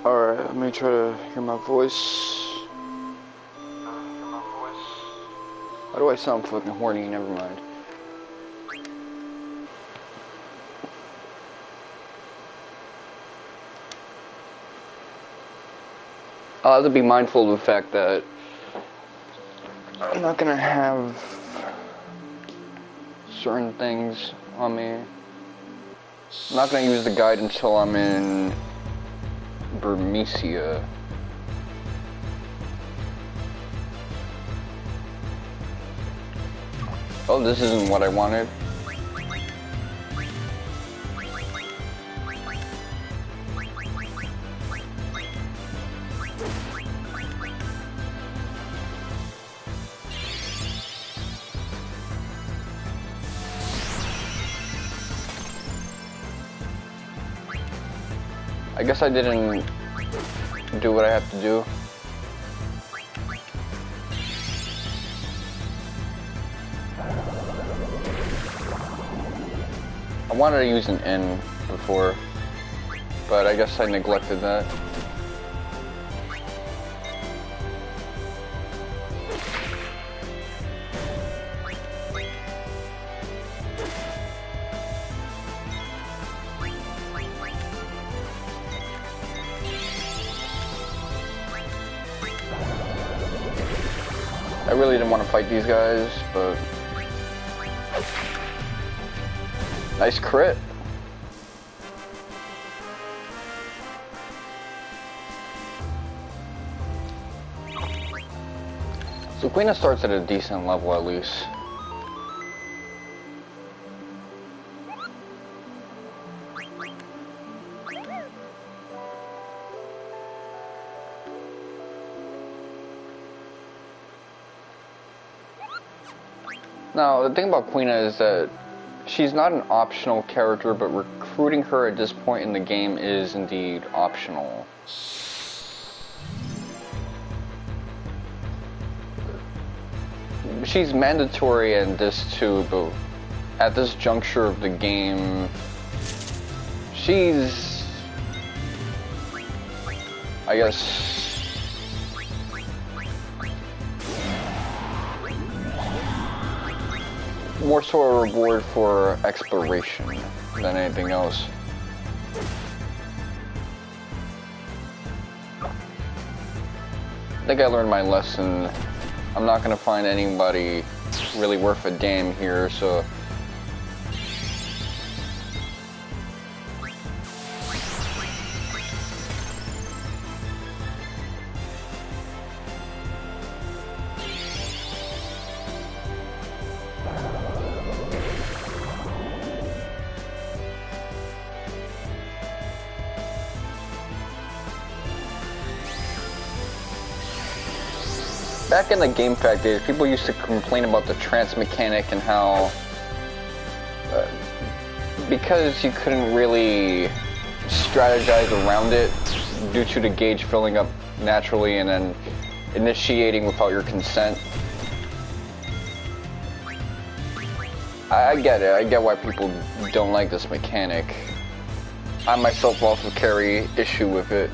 Alright, let me try to hear my voice. Why do I sound fucking horny? Never mind. I'll have to be mindful of the fact that I'm not gonna have certain things on me. I'm not gonna use the guide until I'm in Burmecia. Oh, this isn't what I wanted. I guess I didn't do what I have to do. I wanted to use an N before, but I guess I neglected that. I really didn't want to fight these guys, but nice crit. So Queen starts at a decent level at least. Now, the thing about Queen is that she's not an optional character, but recruiting her at this point in the game is indeed optional. She's mandatory in this too, but at this juncture of the game, she's, I guess, more so a reward for exploration than anything else. I think I learned my lesson. I'm not gonna find anybody really worth a damn here, so back in the GameFAQ days, people used to complain about the trance mechanic and how, because you couldn't really strategize around it due to the gauge filling up naturally and then initiating without your consent. I get it. I get why people don't like this mechanic. I myself also carry issue with it.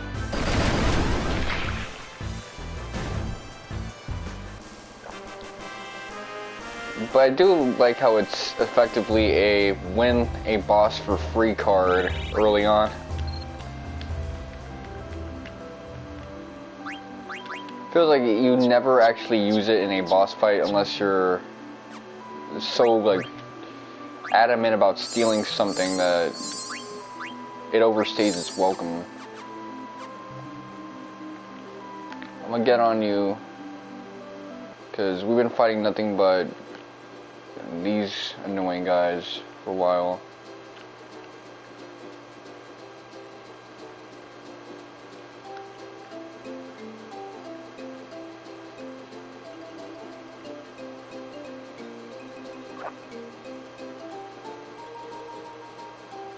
But I do like how it's effectively a win a boss for free card early on. Feels like you never actually use it in a boss fight unless you're so like adamant about stealing something that it overstays its welcome. I'm gonna get on you because we've been fighting nothing but these annoying guys for a while.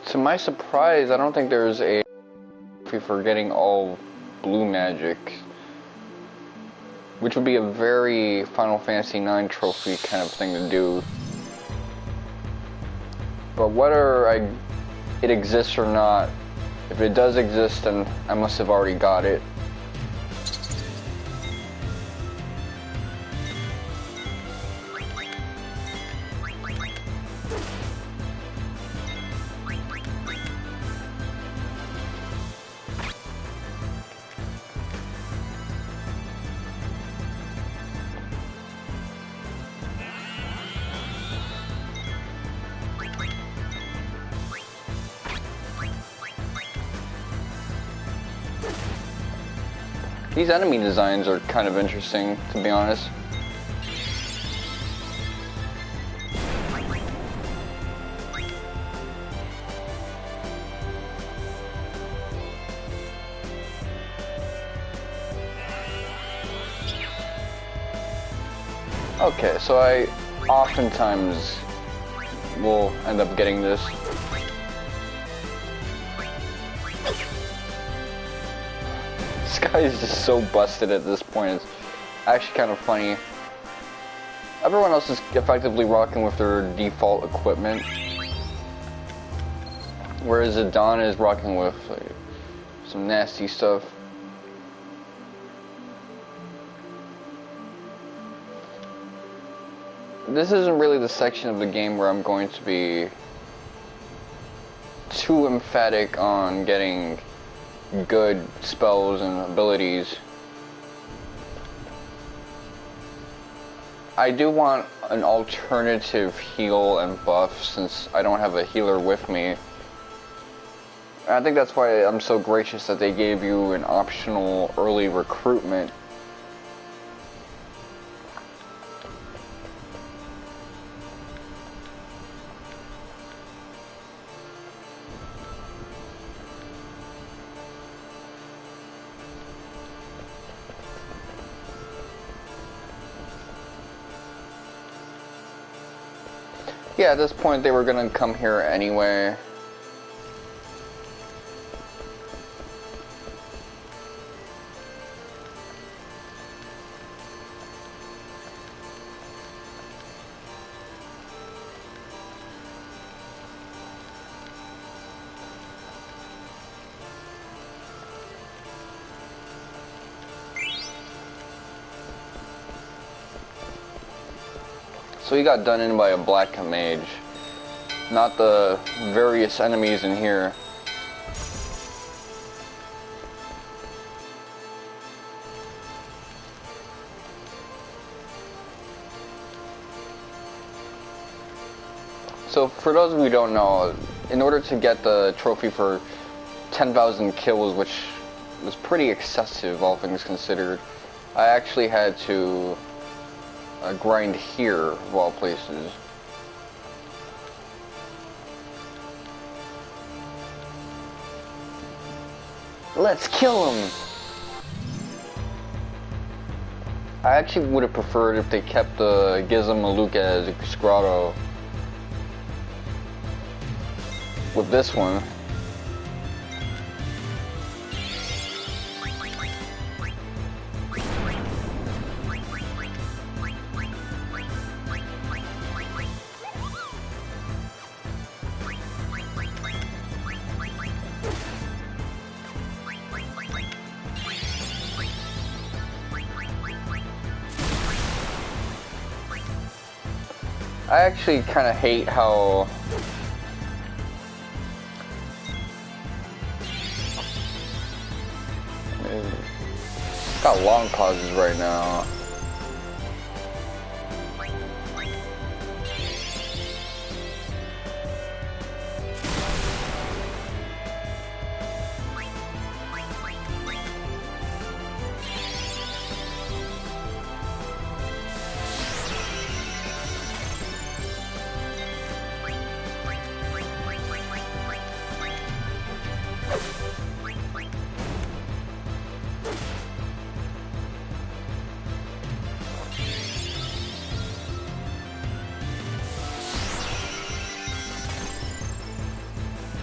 To my surprise, I don't think there's a trophy for getting all blue magic, which would be a very Final Fantasy IX trophy kind of thing to do. But whether it exists or not, If it does exist, then I must have already got it. These enemy designs are kind of interesting, to be honest. Okay, so I oftentimes will end up getting this. This guy is just so busted at this point, it's actually kind of funny. Everyone else is effectively rocking with their default equipment, whereas Adon is rocking with like, some nasty stuff. This isn't really the section of the game where I'm going to be too emphatic on getting good spells and abilities. I do want an alternative heal and buff since I don't have a healer with me. I think that's why I'm so gracious that they gave you an optional early recruitment. Yeah, at this point they were gonna come here anyway. So he got done in by a black mage, not the various enemies in here. So for those of you who don't know, in order to get the trophy for 10,000 kills, which was pretty excessive all things considered, I actually had to grind here of all places. Let's kill him! I actually would have preferred if they kept the Gizamaluke as Grotto with this one. I actually kind of hate how got long pauses right now.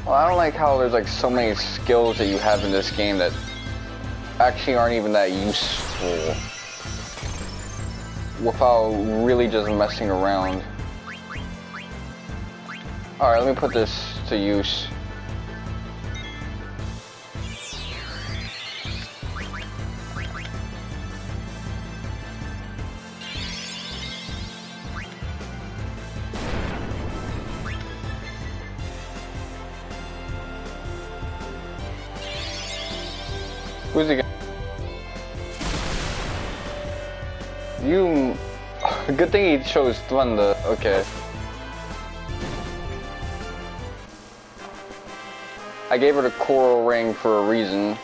Well, I don't like how there's like so many skills that you have in this game that actually aren't even that useful without really just messing around. Alright, let me put this to use. Who's he? You. Good thing he chose Thunder. Okay. I gave her the coral ring for a reason.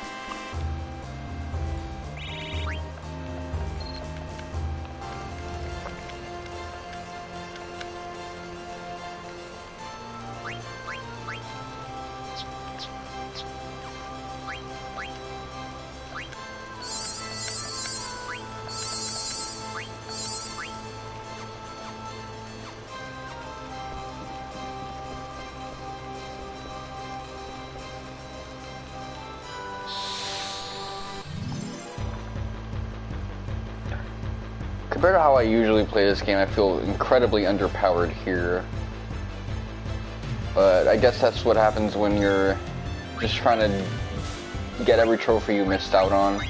Compared to how I usually play this game, I feel incredibly underpowered here. But I guess that's what happens when you're just trying to get every trophy you missed out on.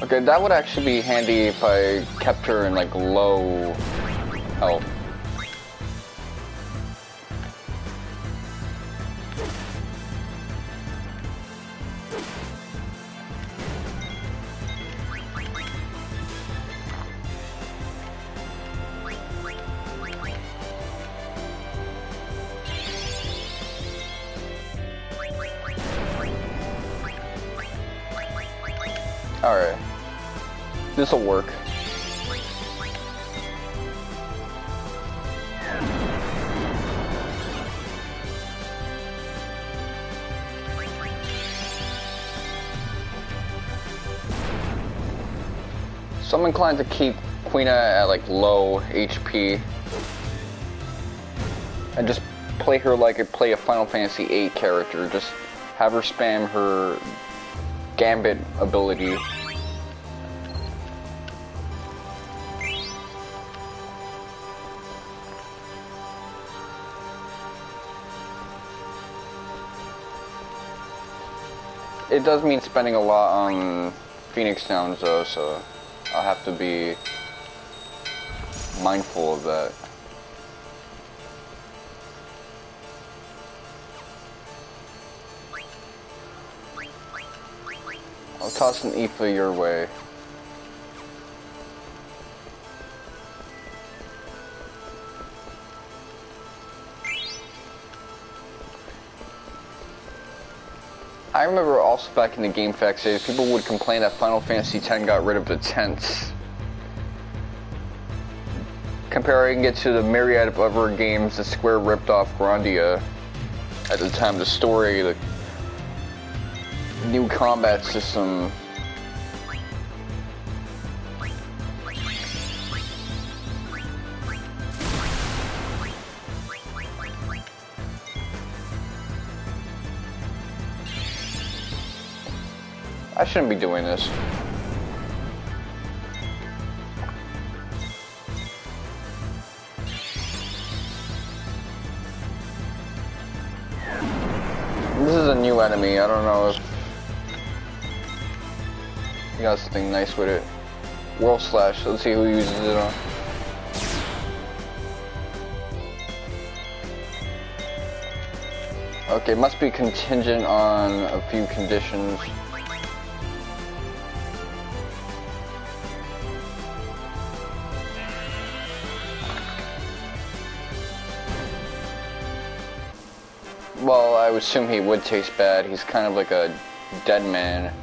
Okay, that would actually be handy if I kept her in like low health. Alright. This'll work. So I'm inclined to keep Quina at like low HP and just play her like I play a Final Fantasy VIII character. Just have her spam her Gambit ability. It does mean spending a lot on Phoenix Downs though, so I'll have to be mindful of that. I'll toss an Aoife your way. I remember also back in the GameFAQs days, people would complain that Final Fantasy X got rid of the tents. Comparing it to the myriad of other games that Square ripped off Grandia at the time, the story, the new combat system. I shouldn't be doing this. This is a new enemy, I don't know if he got something nice with it. World Slash, let's see who uses it on. Okay, must be contingent on a few conditions. Well, I would assume he would taste bad. He's kind of like a dead man.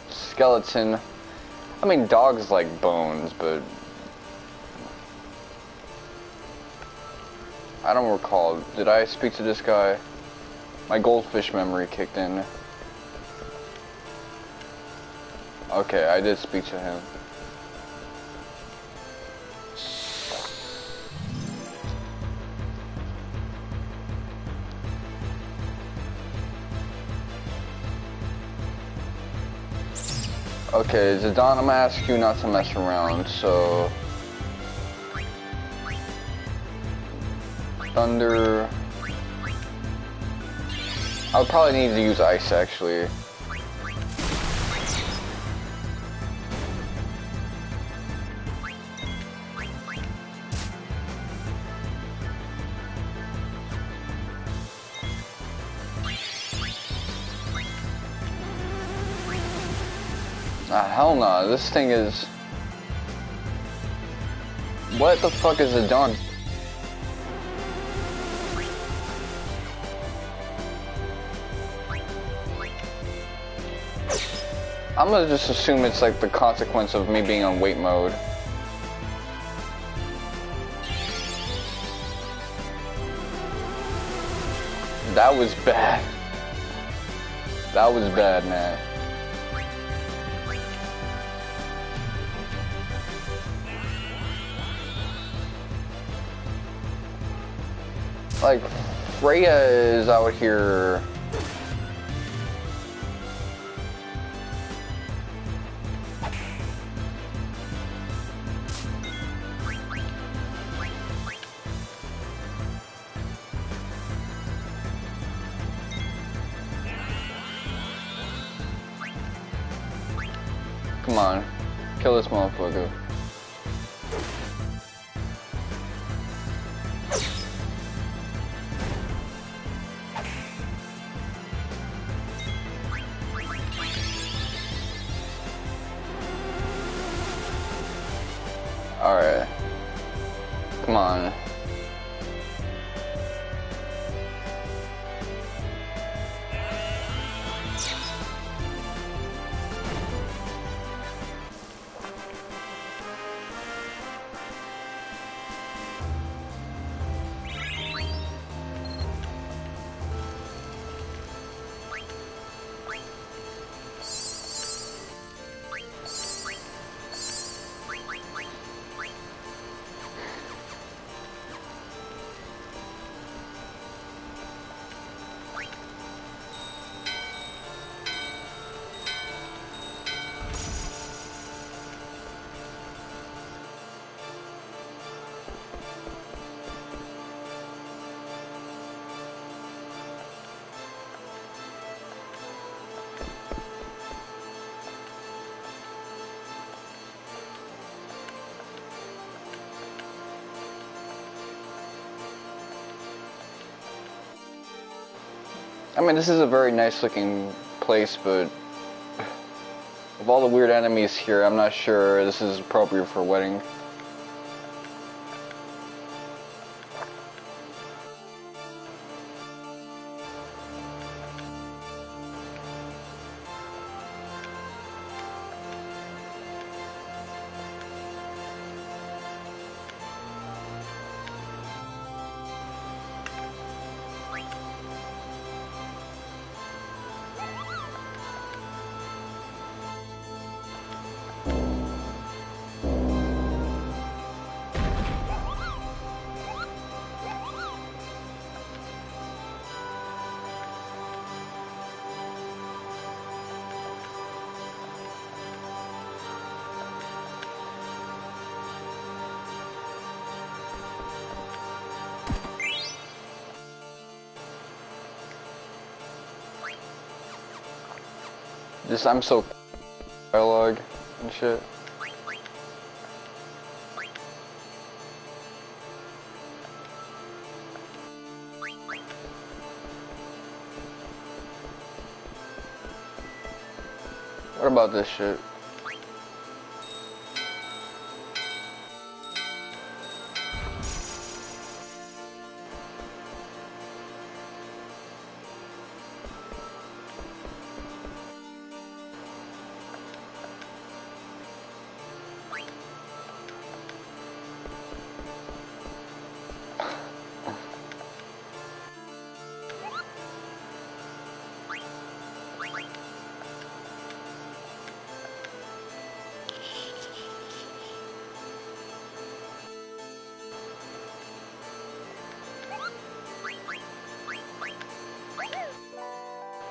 Skeleton. I mean, dogs like bones, but I don't recall. Did I speak to this guy? My goldfish memory kicked in. Okay, I did speak to him. Okay, Zidane, I'm gonna ask you not to mess around, so... Thunder... I would probably need to use ice, actually. Ah, hell no. This thing is... What the fuck is it done? I'm gonna just assume it's like the consequence of me being on wait mode. That was bad. That was bad, man. Like, Freya is out here. Come on, kill this motherfucker. Alright. Come on. I mean, this is a very nice looking place, but of all the weird enemies here, I'm not sure this is appropriate for a wedding. I'm so dialogue and shit. What about this shit?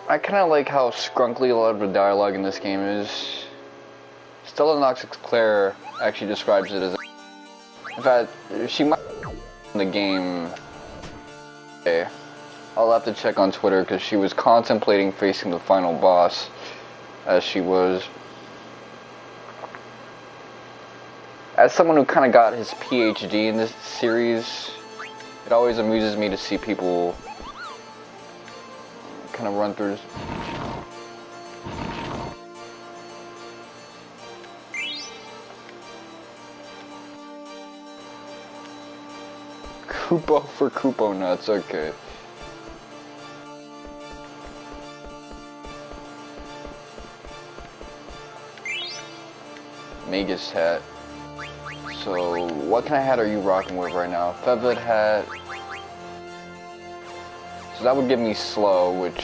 I kind of like how scrunkly a lot of the dialogue in this game is. Stella Noxus Claire actually describes it as, in fact, she might in the game. Okay. I'll have to check on Twitter because she was contemplating facing the final boss, as she was. As someone who kind of got his PhD in this series, it always amuses me to see people kind of run through this. Koopo for Koopo nuts, okay. Magus hat. So, what kind of hat are you rocking with right now? Feathered hat. So that would give me slow, which...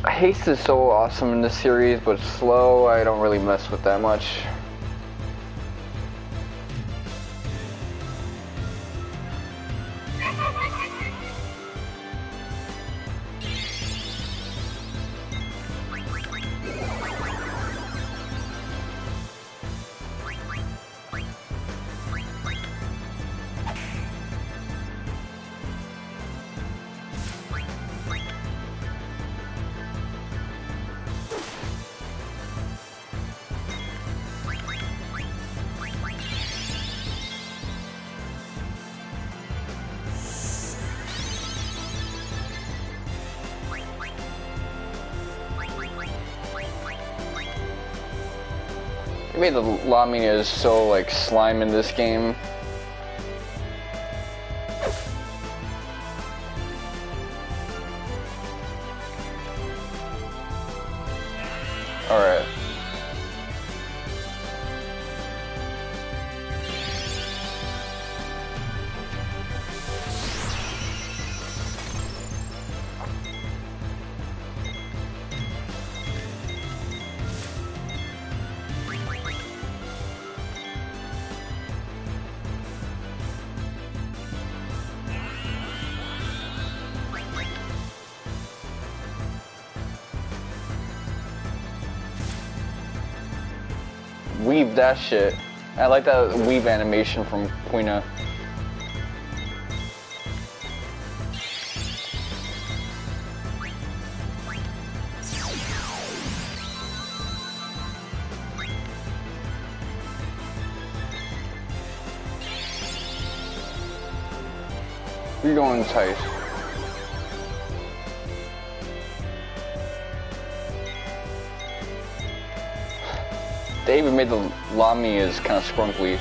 Haste is so awesome in this series, but slow, I don't really mess with that much. They made the Lamias so like slime in this game. Alright. Weave that shit. I like that weave animation from Quina. We're going tight. They even made the Lamias kind of scrunkly.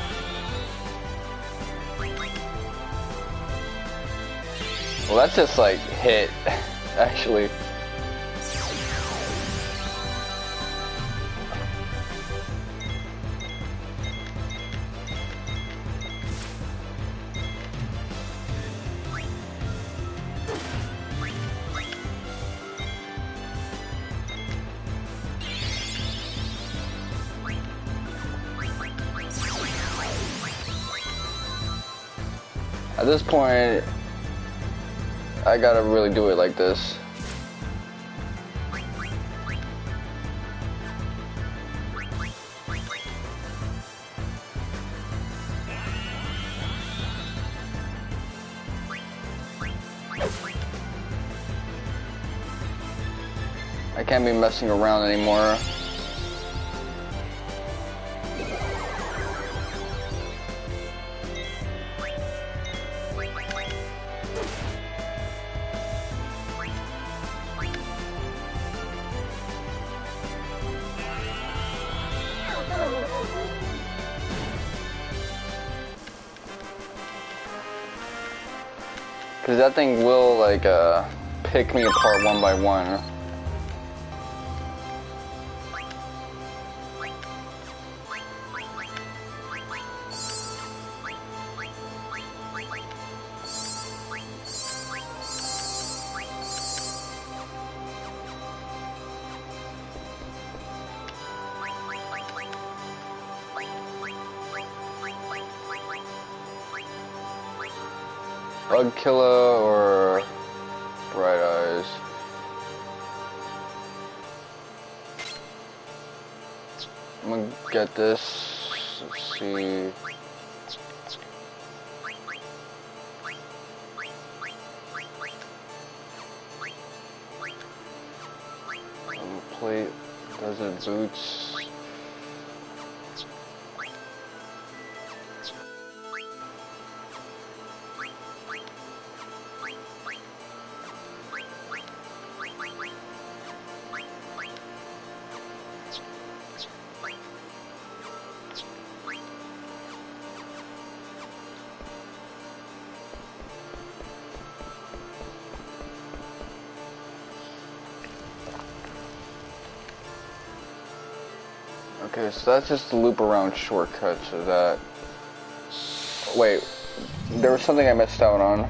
Well, that's just like hit, actually. At this point, I gotta really do it like this. I can't be messing around anymore. Cause that thing will like pick me apart one by one. Bug Killer or Bright Eyes? I'm gonna get this. Let's see. plate, desert boots. Okay, so that's just the loop around shortcut to that. Wait, there was something I missed out on.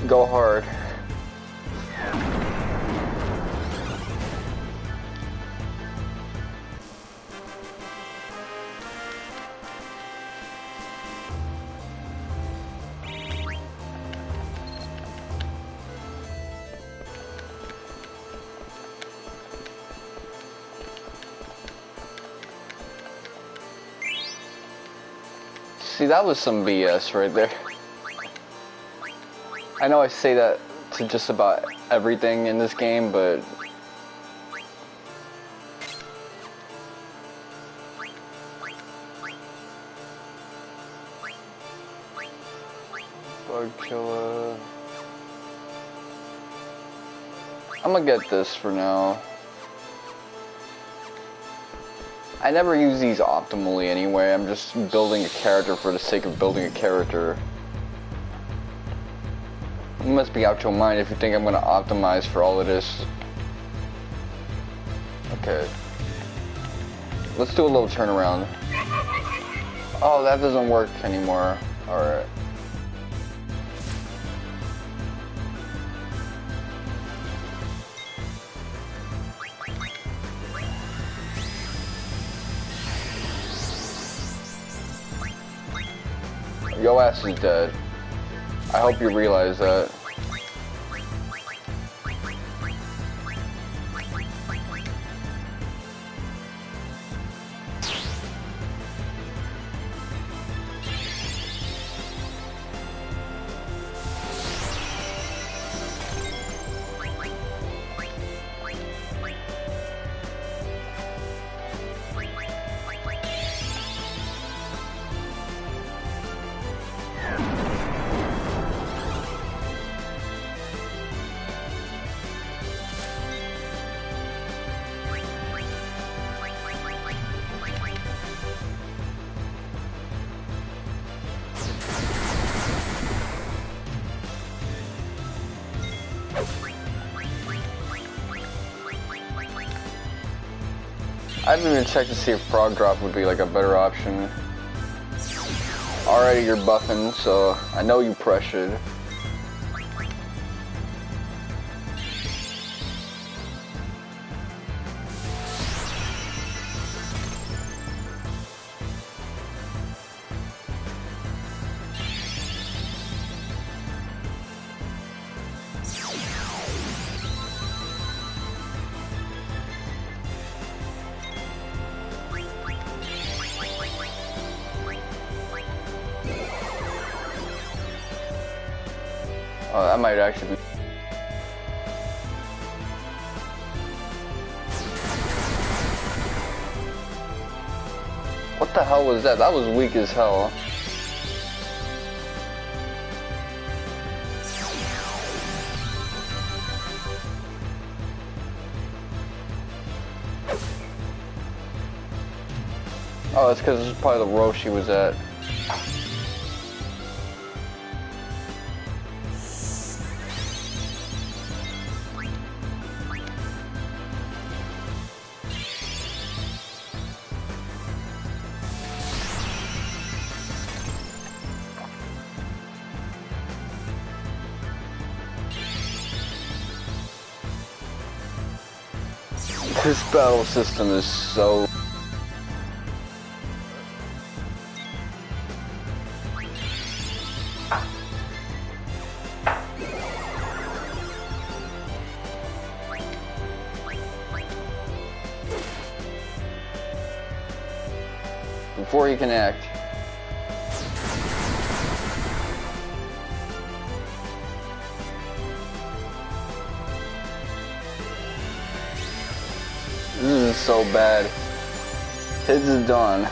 Go hard. See, that was some BS right there. I know I say that to just about everything in this game, but bug killer. I'm gonna get this for now. I never use these optimally anyway. I'm just building a character for the sake of building a character. You must be out your mind if you think I'm gonna optimize for all of this. Okay. Let's do a little turnaround. Oh, that doesn't work anymore. Alright. Yo ass is dead. I hope you realize that. I haven't even checked to see if frog drop would be like a better option. Already you're buffing, so I know you pressured. Oh, that might actually be... What the hell was that? That was weak as hell. Oh, that's because this is probably the row she was at. This battle system is so... before he can act. This is so bad. His is done.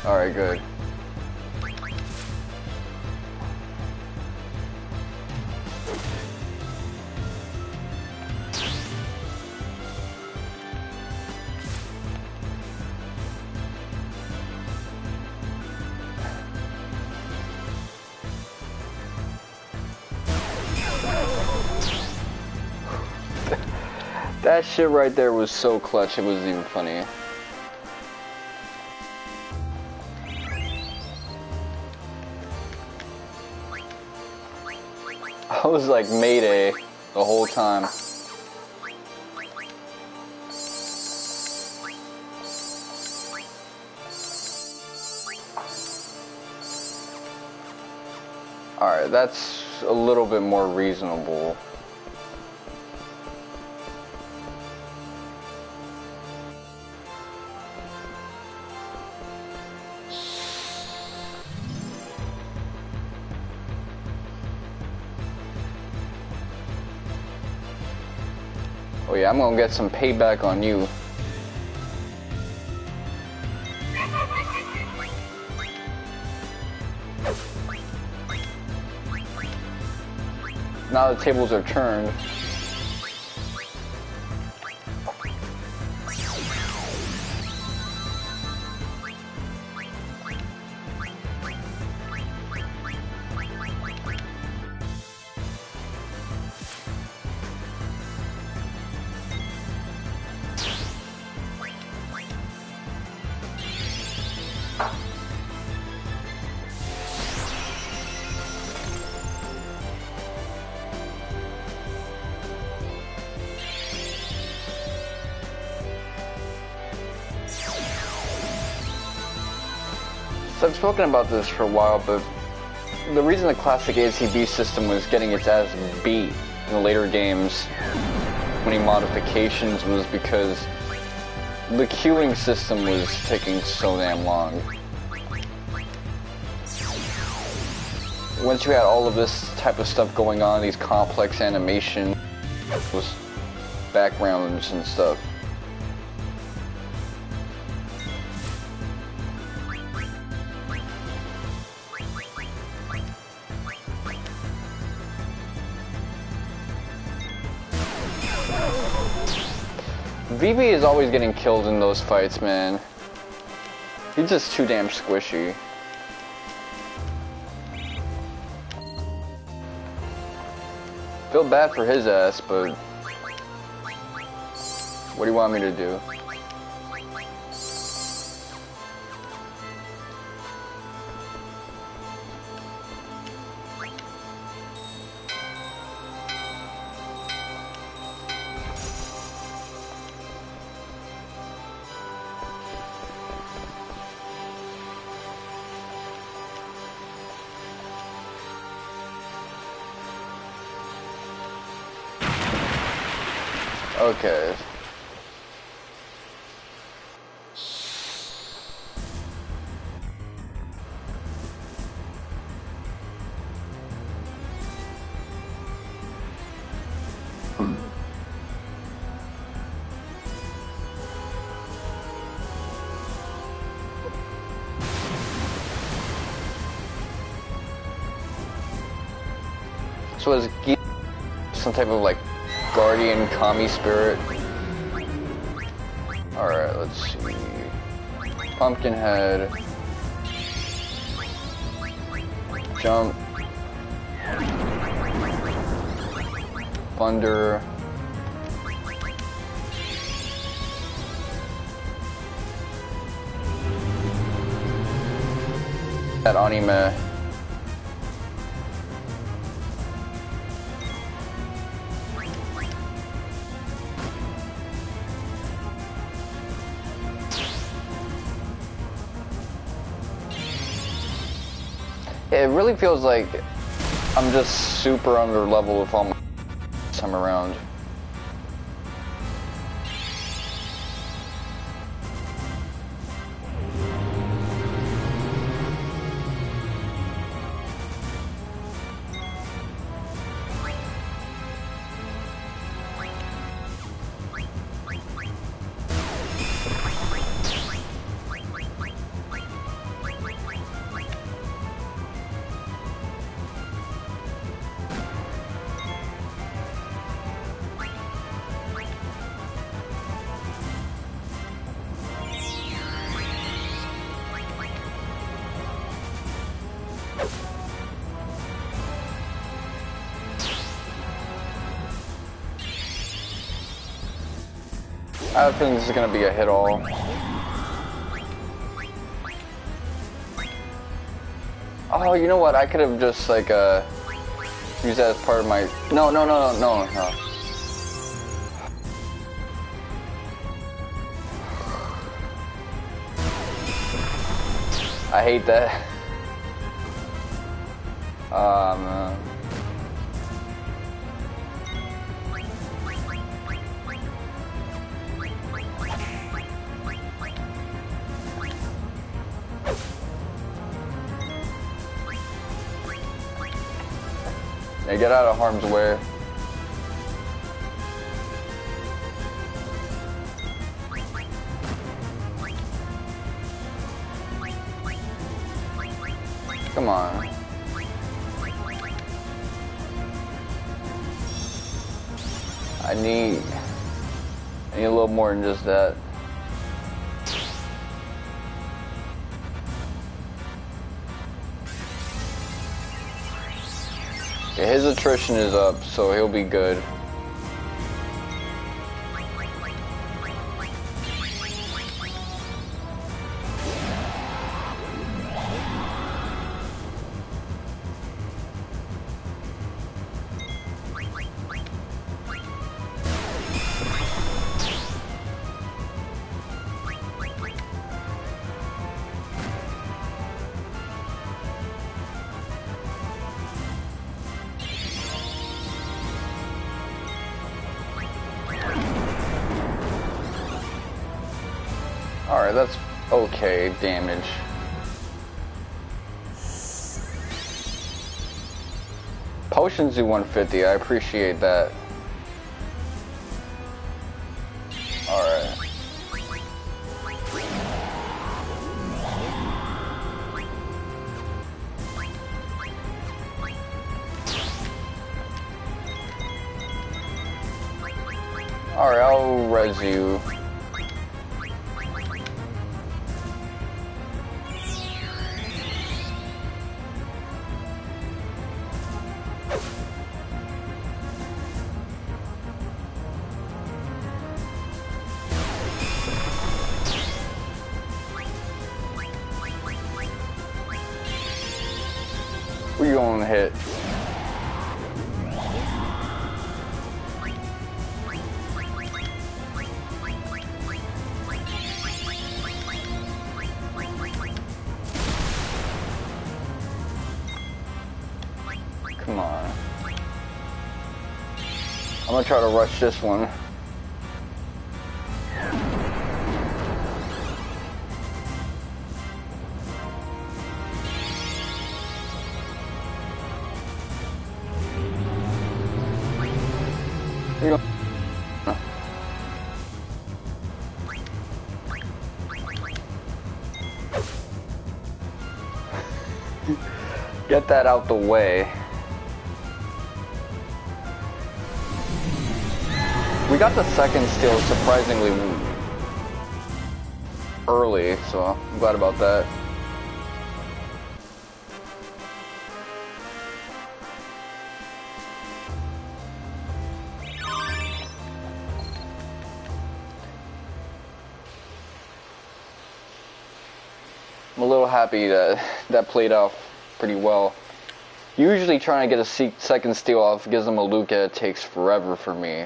Alright, good. That shit right there was so clutch, it wasn't even funny. I was like Mayday the whole time. Alright, that's a little bit more reasonable. Oh yeah, I'm gonna get some payback on you. Now the tables are turned. So I've spoken about this for a while, but the reason the classic ACB system was getting its ass beat in the later games, many modifications, was because the queuing system was taking so damn long. Once you had all of this type of stuff going on, these complex animations, backgrounds and stuff, VB is always getting killed in those fights, man. He's just too damn squishy. Feel bad for his ass, but what do you want me to do? Okay. So is Gizamaluke some type of like guardian kami spirit? Alright, let's see. Pumpkinhead. Jump. Thunder. That anime. It really feels like I'm just super under level with all my time around. I have a feeling this is gonna be a hit all. Oh, you know what? I could have just like used that as part of my. No. I hate that. Man. Yeah, get out of harm's way. Come on. I need a little more than just that. Okay, his attrition is up, so he'll be good. Alright, that's okay damage. Potions do 150, I appreciate that. Alright. Alright, I'll res you. Where you gonna hit? Come on. I'm gonna try to rush this one. Get that out the way. We got the second steal surprisingly early, so I'm glad about that. I'm a little happy that that played out pretty well. Usually trying to get a second steal off Gizamaluke takes forever for me.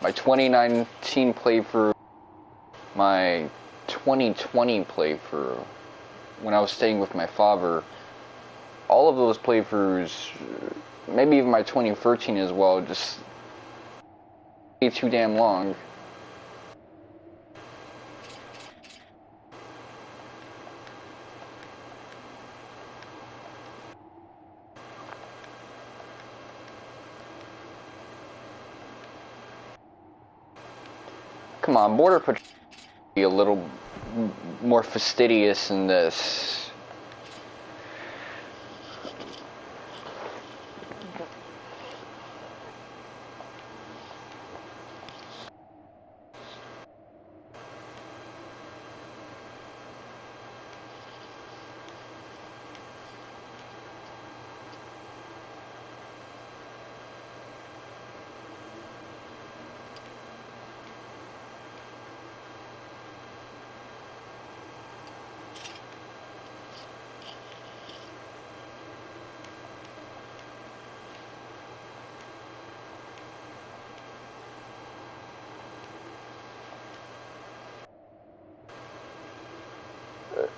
My 2019 playthrough, my 2020 playthrough, when I was staying with my father, all of those playthroughs, maybe even my 2013 as well, just too damn long. Come on, Border Patrol be a little more fastidious in this.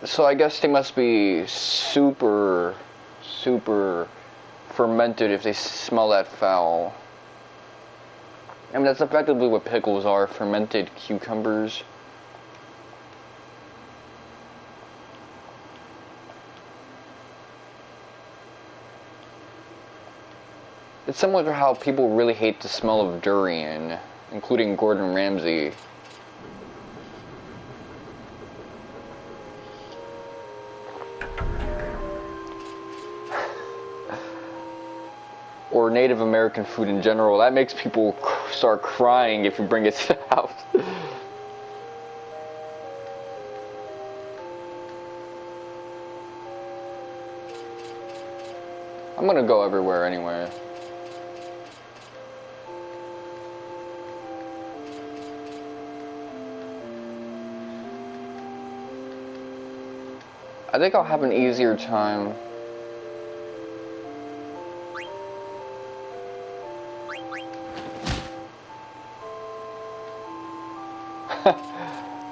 So I guess they must be super fermented if they smell that foul. I mean, that's effectively what pickles are, fermented cucumbers. It's similar to how people really hate the smell of durian, including Gordon Ramsay. Or Native American food in general. That makes people start crying if you bring it to the house. I'm gonna go everywhere anyway. I think I'll have an easier time.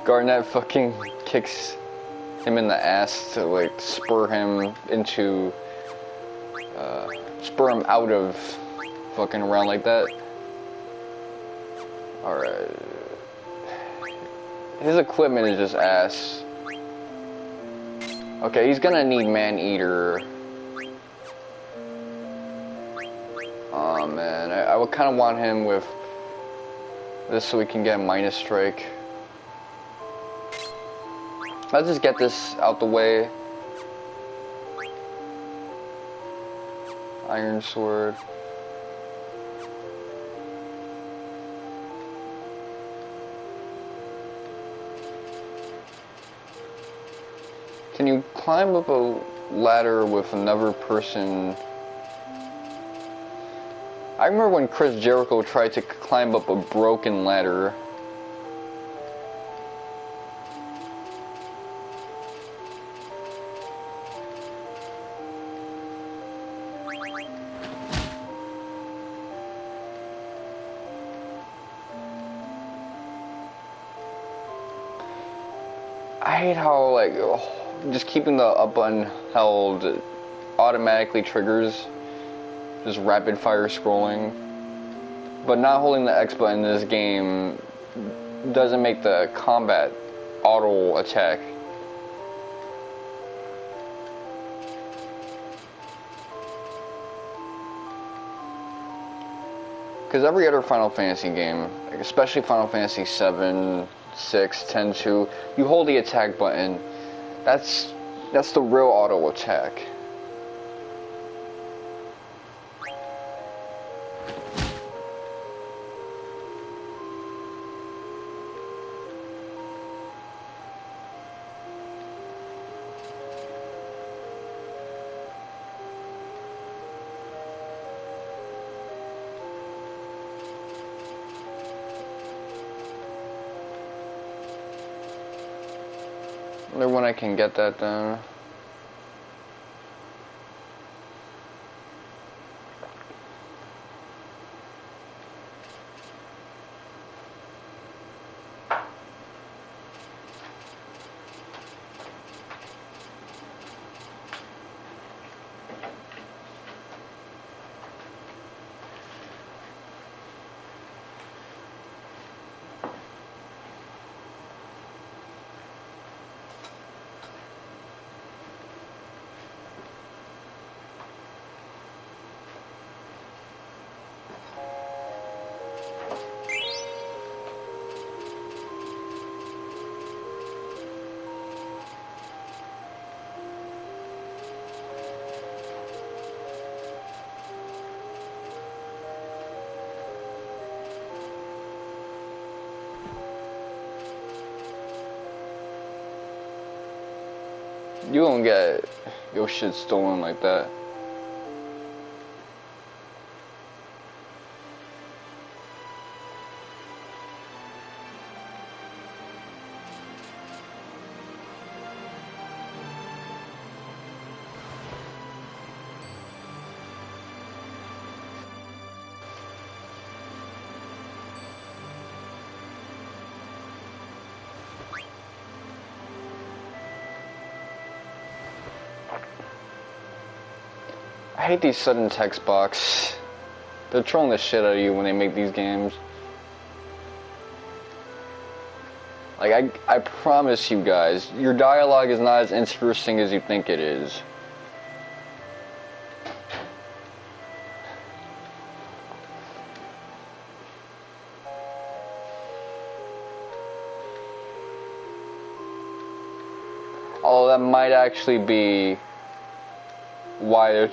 Garnett fucking kicks him in the ass to like spur him out of fucking around like that. Alright. His equipment is just ass. Okay, he's gonna need Man-Eater. Oh man, I would kind of want him with this so we can get minus strike. Let's just get this out the way. Iron Sword. Can you climb up a ladder with another person? I remember when Chris Jericho tried to climb up a broken ladder. I hate how, like, just keeping the up button held automatically triggers just rapid fire scrolling. But not holding the X button in this game doesn't make the combat auto attack. Because every other Final Fantasy game, especially Final Fantasy 7, 6, 10, 2, you hold the attack button. That's the real auto attack. I wonder when I can get that done. You don't get your shit stolen like that. I hate these sudden text box. They're trolling the shit out of you when they make these games. Like, I promise you guys, your dialogue is not as interesting as you think it is. Although that might actually be why they're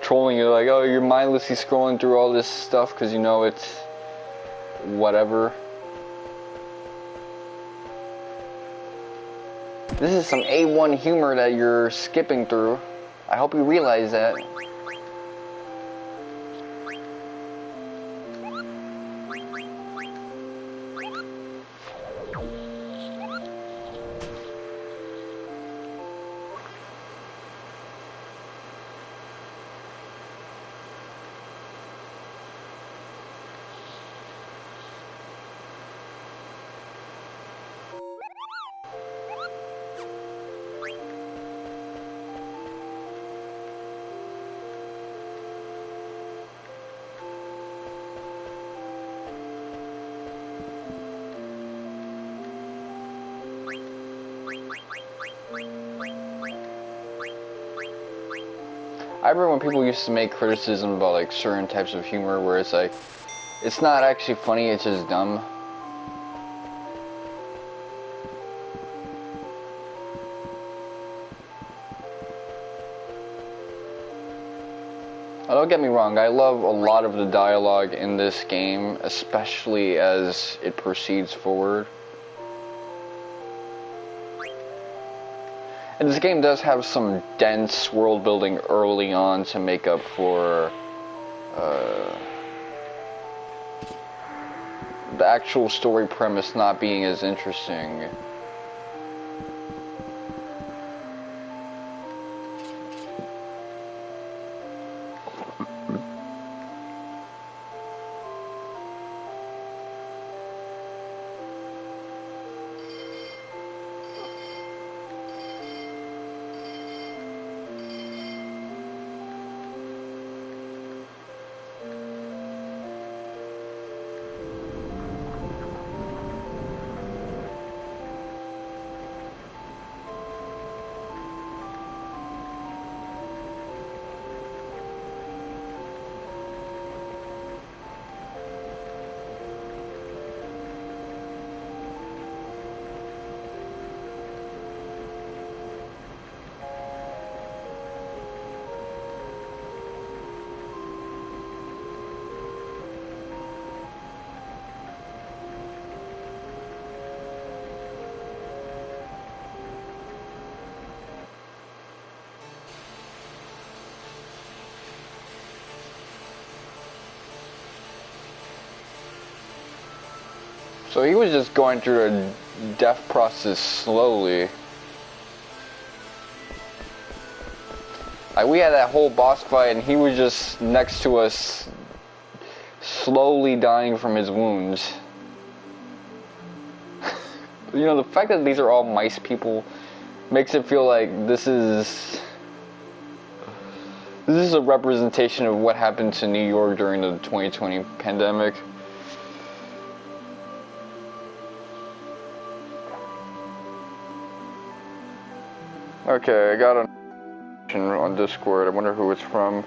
trolling you, like, oh, you're mindlessly scrolling through all this stuff because you know it's whatever. This is some A1 humor that you're skipping through. I hope you realize that. I remember when people used to make criticism about like certain types of humor where it's like, it's not actually funny, it's just dumb. Now, don't get me wrong, I love a lot of the dialogue in this game, especially as it proceeds forward. And this game does have some dense world building early on to make up for the actual story premise not being as interesting. So he was just going through a death process slowly. Like, we had that whole boss fight and he was just next to us, slowly dying from his wounds. You know, the fact that these are all mice people makes it feel like this is a representation of what happened to New York during the 2020 pandemic. Okay, I got a on Discord. I wonder who it's from.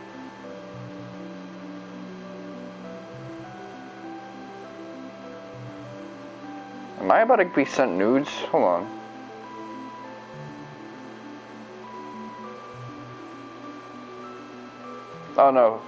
Am I about to be sent nudes? Hold on. Oh no.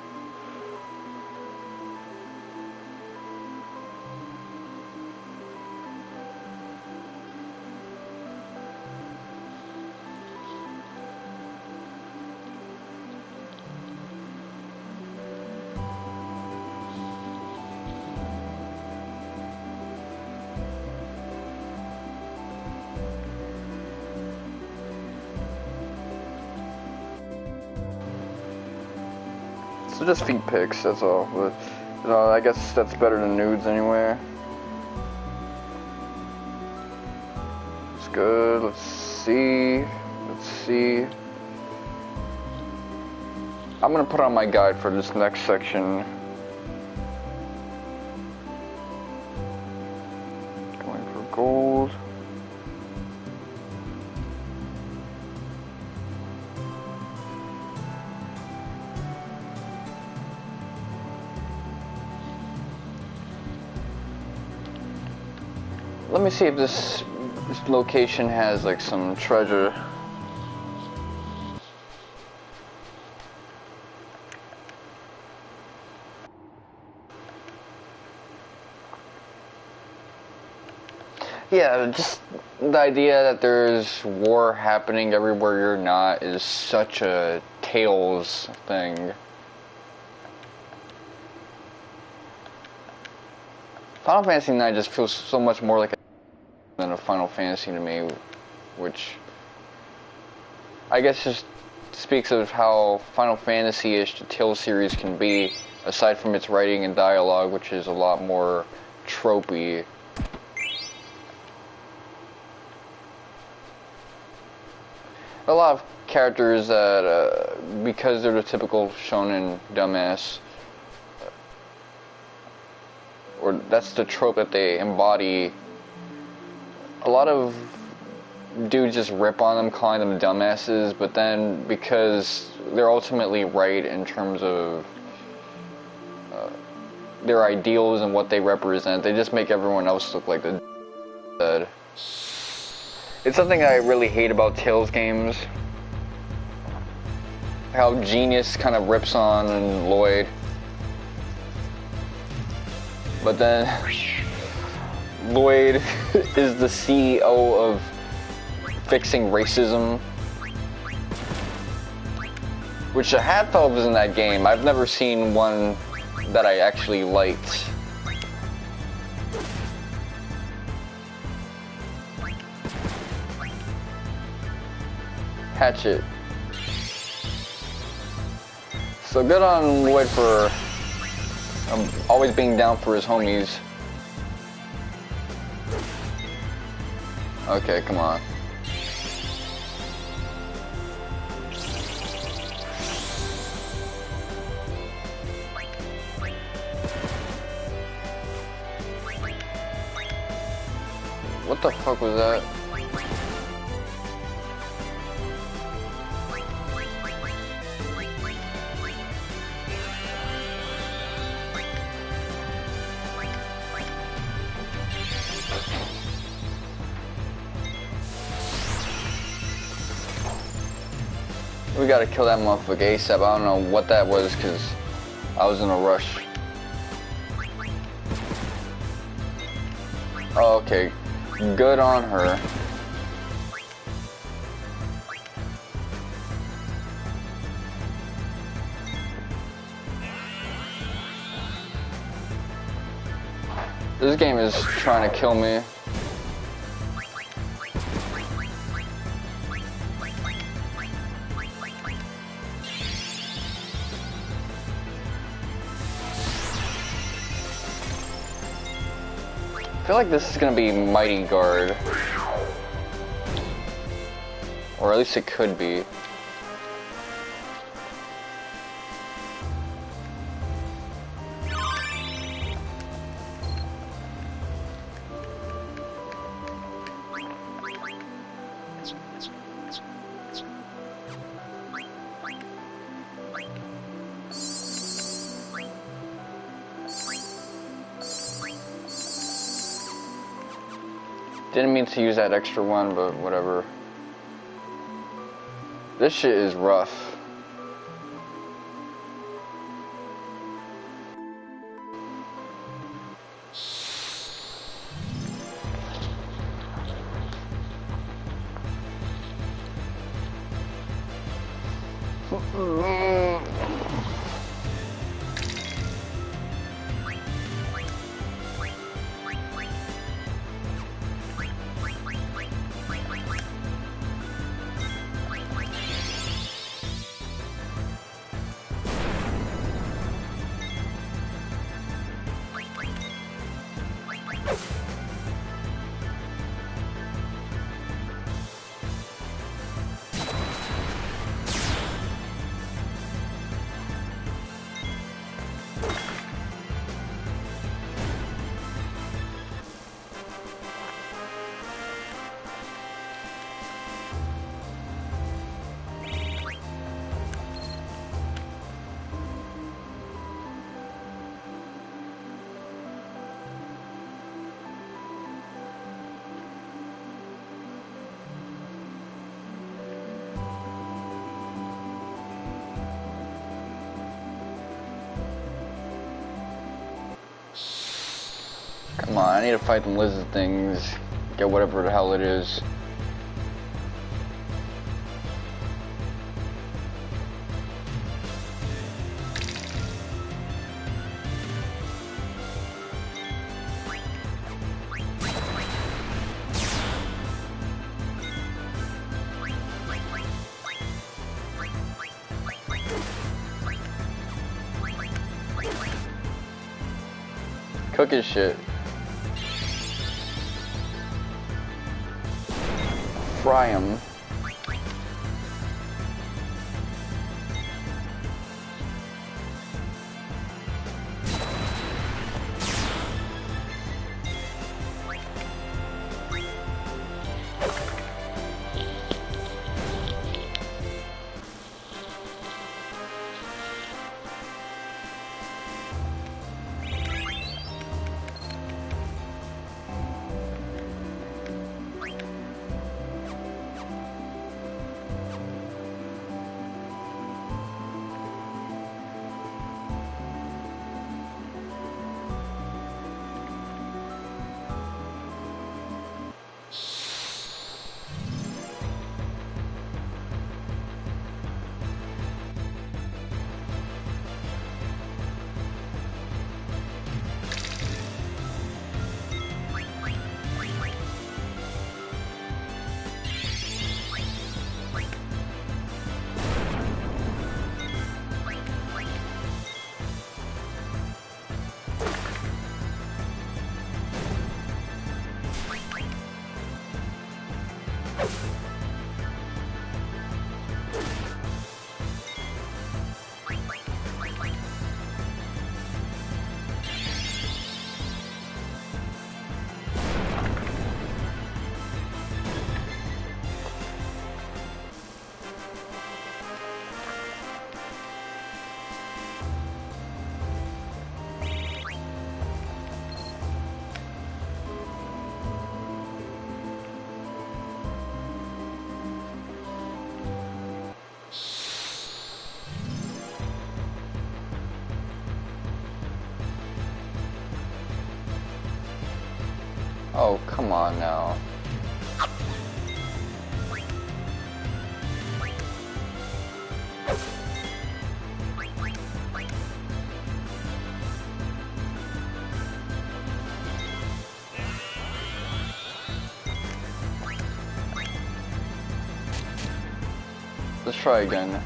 So just feet pics, that's all. But, you know, I guess that's better than nudes anyway. It's good. Let's see. Let's see. I'm gonna put on my guide for this next section. Going for gold. Let me see if this location has like some treasure. Yeah, just the idea that there's war happening everywhere you're not is such a Tales thing. Final Fantasy IX just feels so much more like than a Final Fantasy to me, which I guess just speaks of how Final Fantasy-ish the Tales series can be, aside from its writing and dialogue, which is a lot more tropey. A lot of characters that, because they're the typical shonen dumbass, or that's the trope that they embody, a lot of dudes just rip on them, calling them dumbasses, but then because they're ultimately right in terms of their ideals and what they represent, they just make everyone else look like the dead. It's something I really hate about Tales games. How Genius kind of rips on Lloyd. But then Lloyd is the CEO of fixing racism. Which I had felt was in that game. I've never seen one that I actually liked. Hatchet. So good on Lloyd for always being down for his homies. Okay, come on. What the fuck was that? We gotta kill that motherfucker ASAP. I don't know what that was because I was in a rush. Oh, okay. Good on her. This game is trying to kill me. I feel like this is gonna be Mighty Guard. Or at least it could be. Didn't mean to use that extra one, but whatever. This shit is rough. Come on, I need to fight them lizard things. Get whatever the hell it is. Cook his shit. Fry him. Oh, come on now. Let's try again.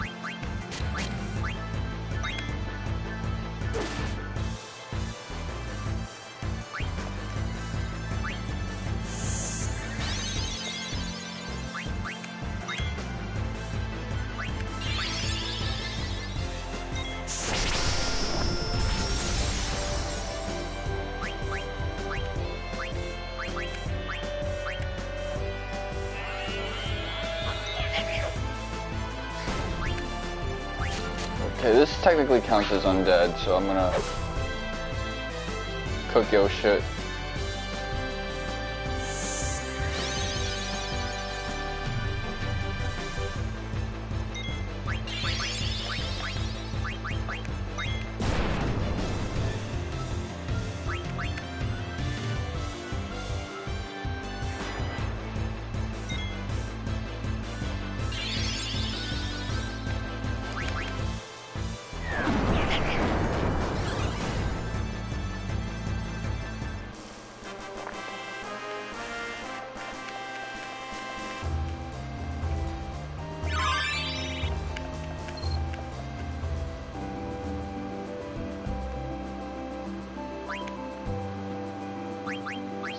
Okay, this technically counts as undead, so I'm gonna cook yo shit.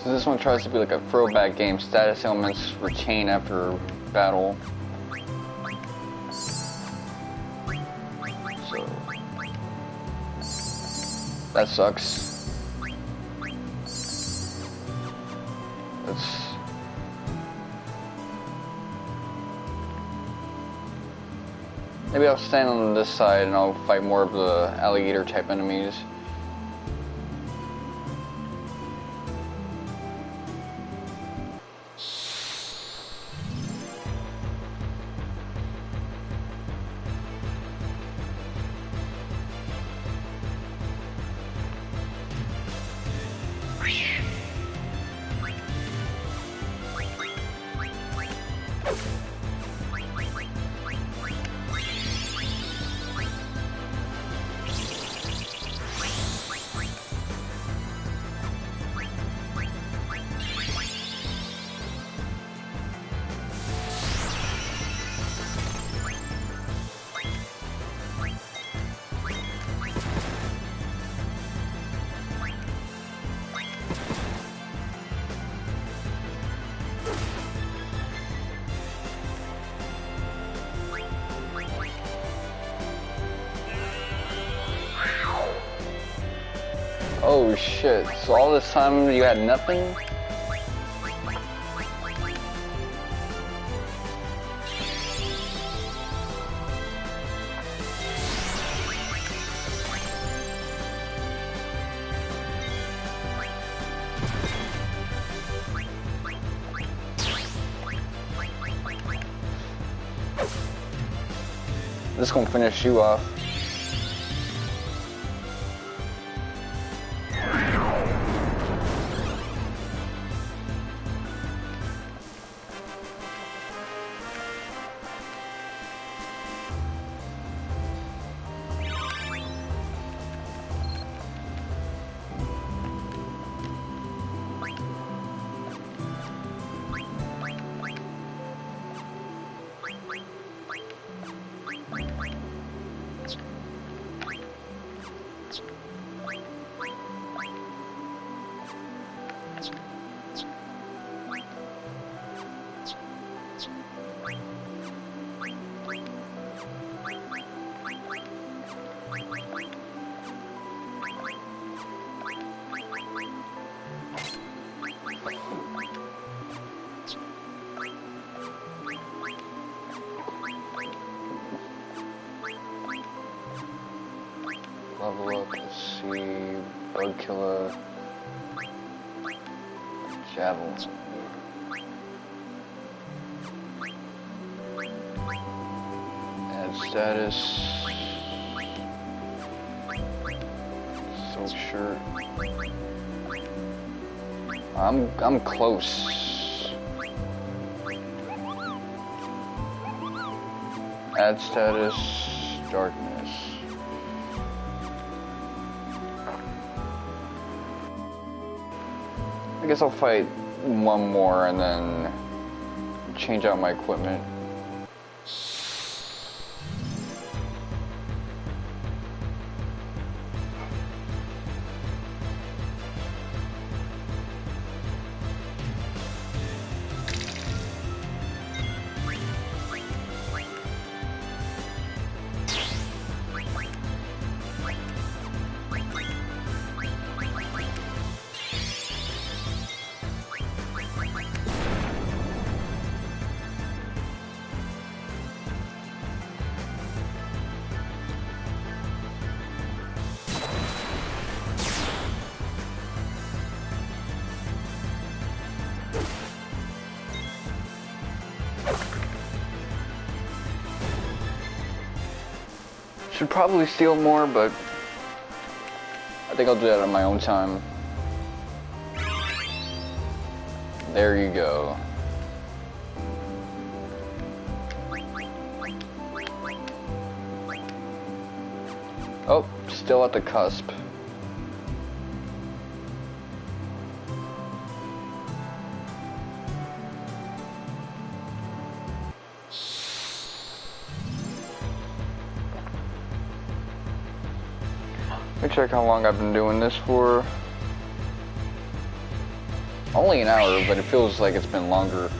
So this one tries to be like a throwback game. Status elements retain after battle. So that sucks. Maybe I'll stand on this side and I'll fight more of the alligator type enemies. Oh shit, so all this time you had nothing? This gonna finish you off. Level up, let's see, bug killer, javelin. Add status, silk shirt. I'm close. Add status, darkness. I guess I'll fight one more and then change out my equipment. Should probably steal more, but I think I'll do that on my own time. There you go. Oh, still at the cusp. Let me check how long I've been doing this for. Only an hour, but it feels like it's been longer.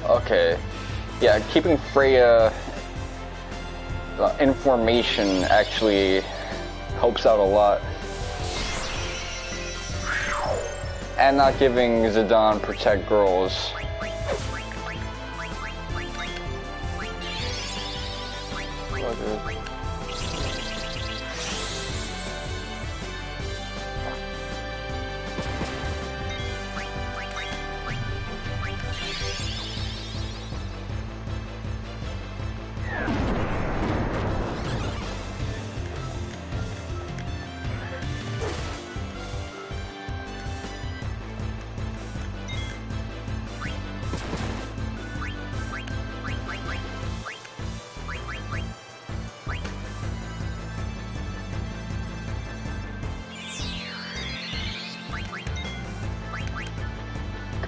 Okay, yeah, keeping Freya information actually helps out a lot. And not giving Zidane protect girls. Okay.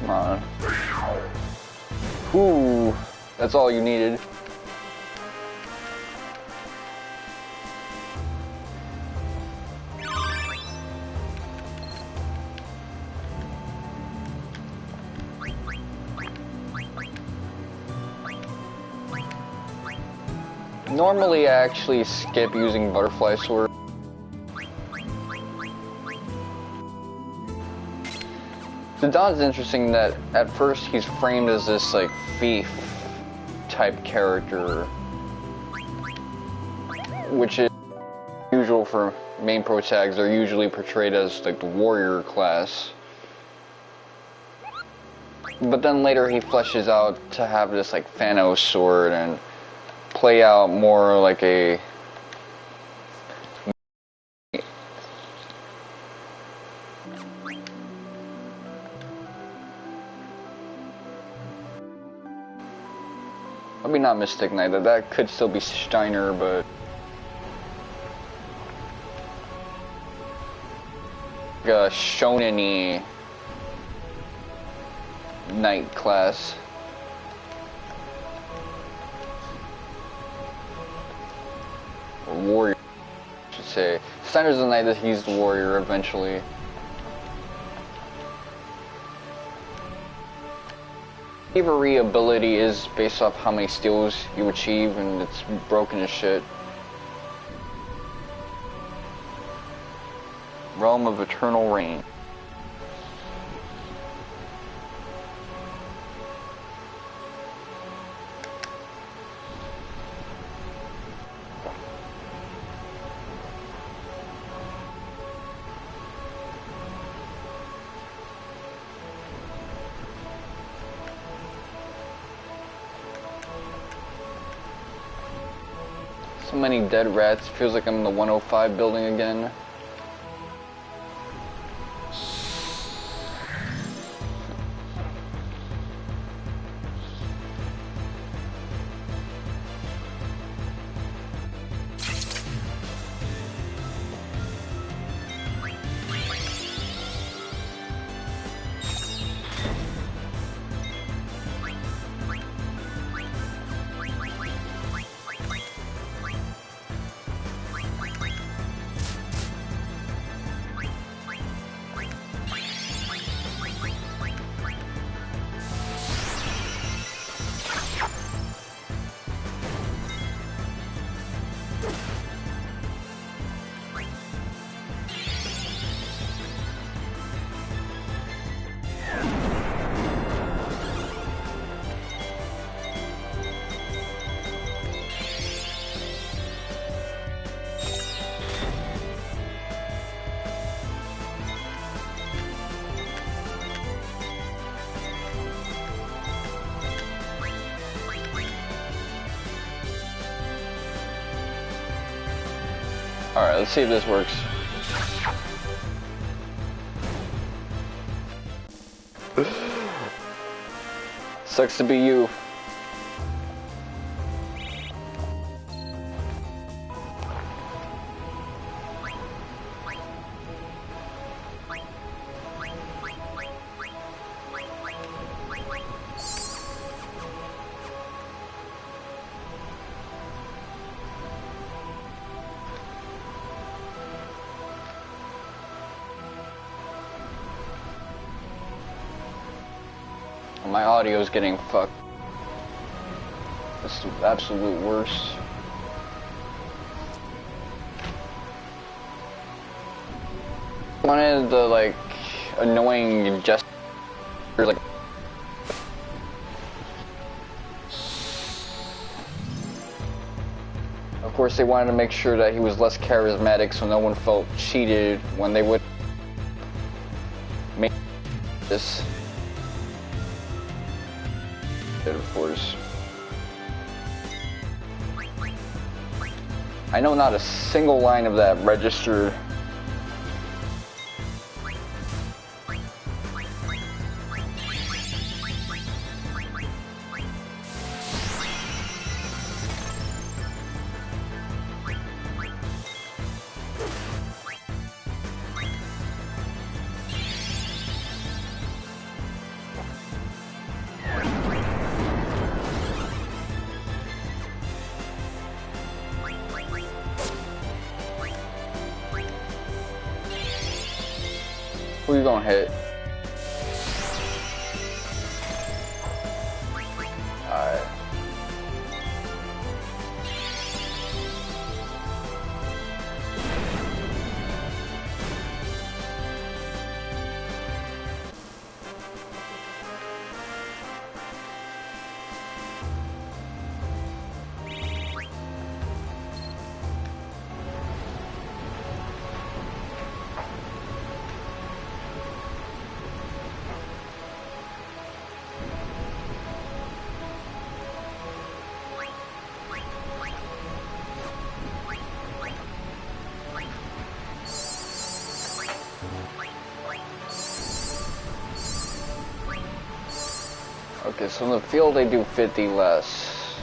Come on. Ooh, that's all you needed. Normally I actually skip using butterfly sword. The Don's interesting that at first he's framed as this like thief type character, which is usual for main pro tags. They're usually portrayed as like the warrior class. But then later he fleshes out to have this like Thanos sword and play out more like a maybe not Mystic Knight, that could still be Steiner, but like a shonen-y knight class. Or warrior, I should say. Steiner's the knight that he's the warrior eventually. Thievery ability is based off how many steals you achieve, and it's broken as shit. Realm of Eternal Rain. So many dead rats, feels like I'm in the 105 building again. Alright, let's see if this works. Sucks to be you. My audio's getting fucked. It's the absolute worst. One of the like annoying gestures, like of course they wanted to make sure that he was less charismatic so no one felt cheated when they would make this. Of course. I know not a single line of that registered. we gonna hit. Alright. Okay, so in the field they do 50 less.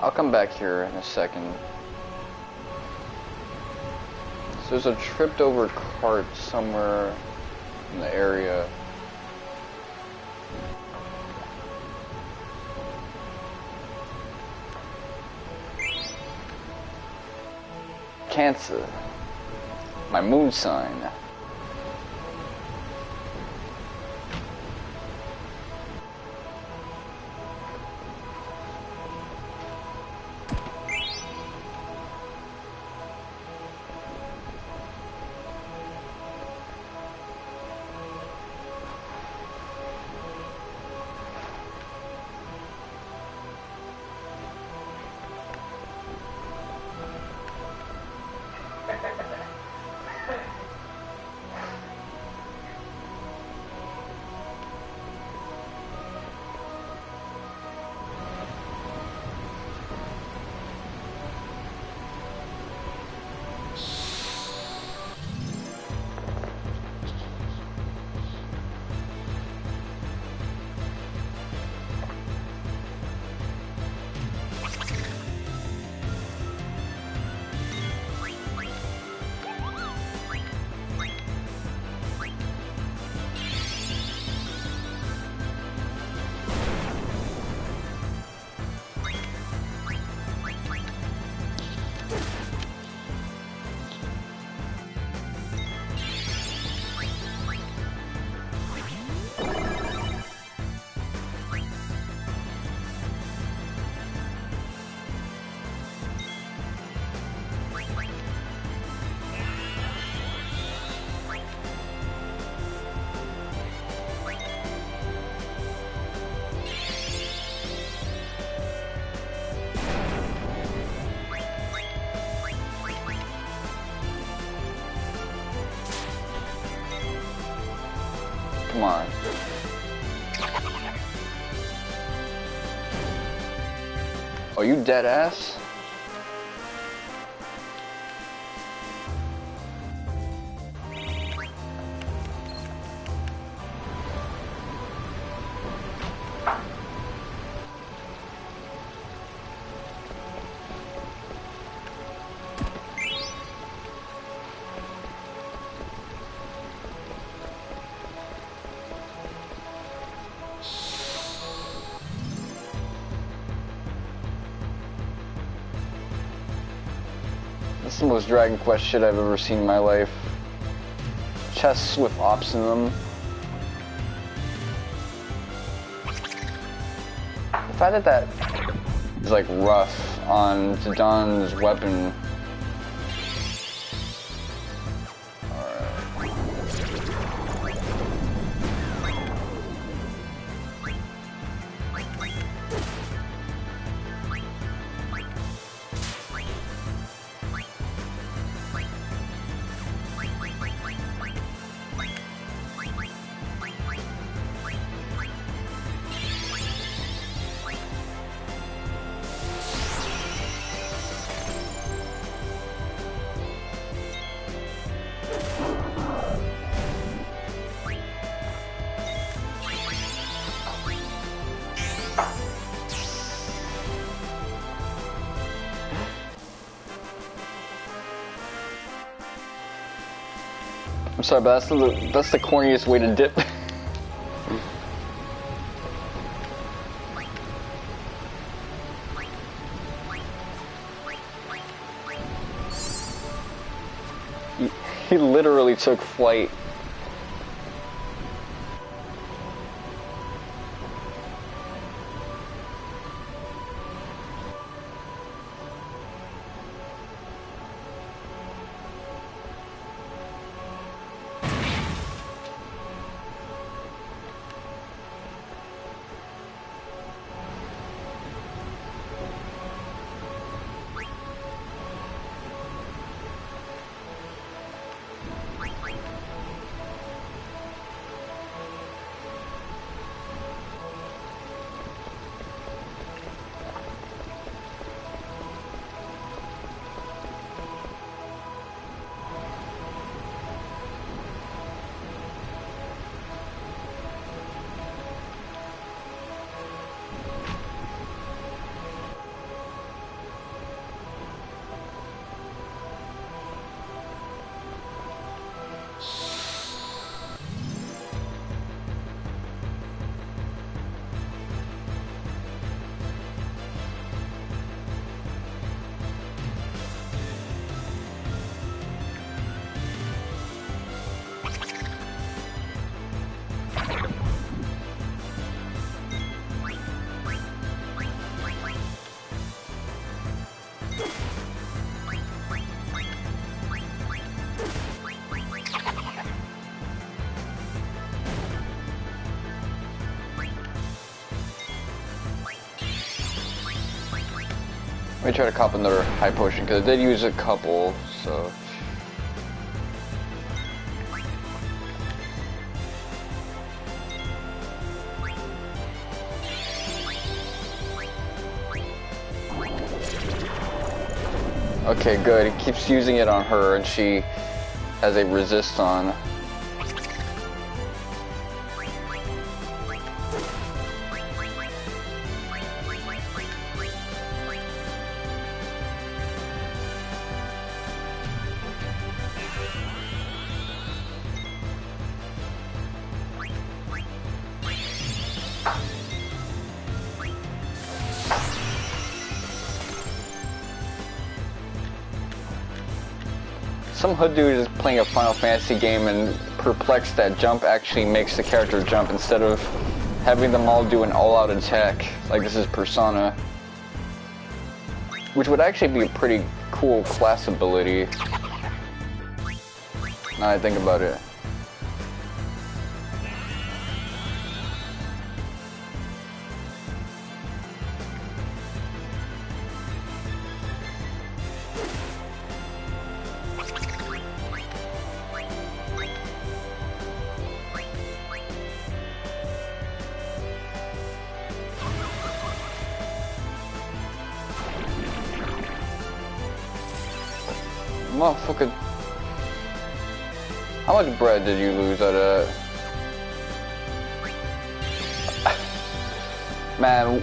I'll come back here in a second. So there's a tripped over cart somewhere in the area. Cancer, my moon sign. Come on. Oh, you dead ass? This is the most Dragon Quest shit I've ever seen in my life. Chests with ops in them. The fact that that is like rough on Zidana's weapon. I'm sorry, but that's the corniest way to dip. He literally took flight. Let me try to cop another high potion, because I did use a couple, so... Okay, good. He keeps using it on her, and she has a resist on. Some hood dude is playing a Final Fantasy game and perplexed that jump actually makes the character jump instead of having them all do an all-out attack like this is Persona. Which would actually be a pretty cool class ability. Now I think about it. Motherfucker. How much bread did you lose out of that? Man,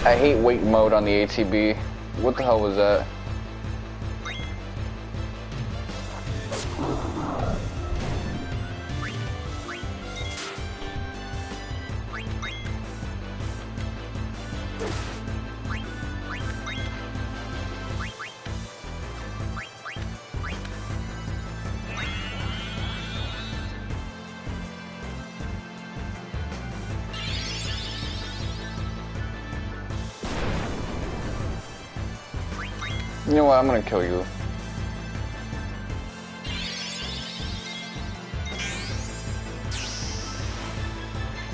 I hate wait mode on the ATB. What the hell was that? You know what, I'm gonna kill you.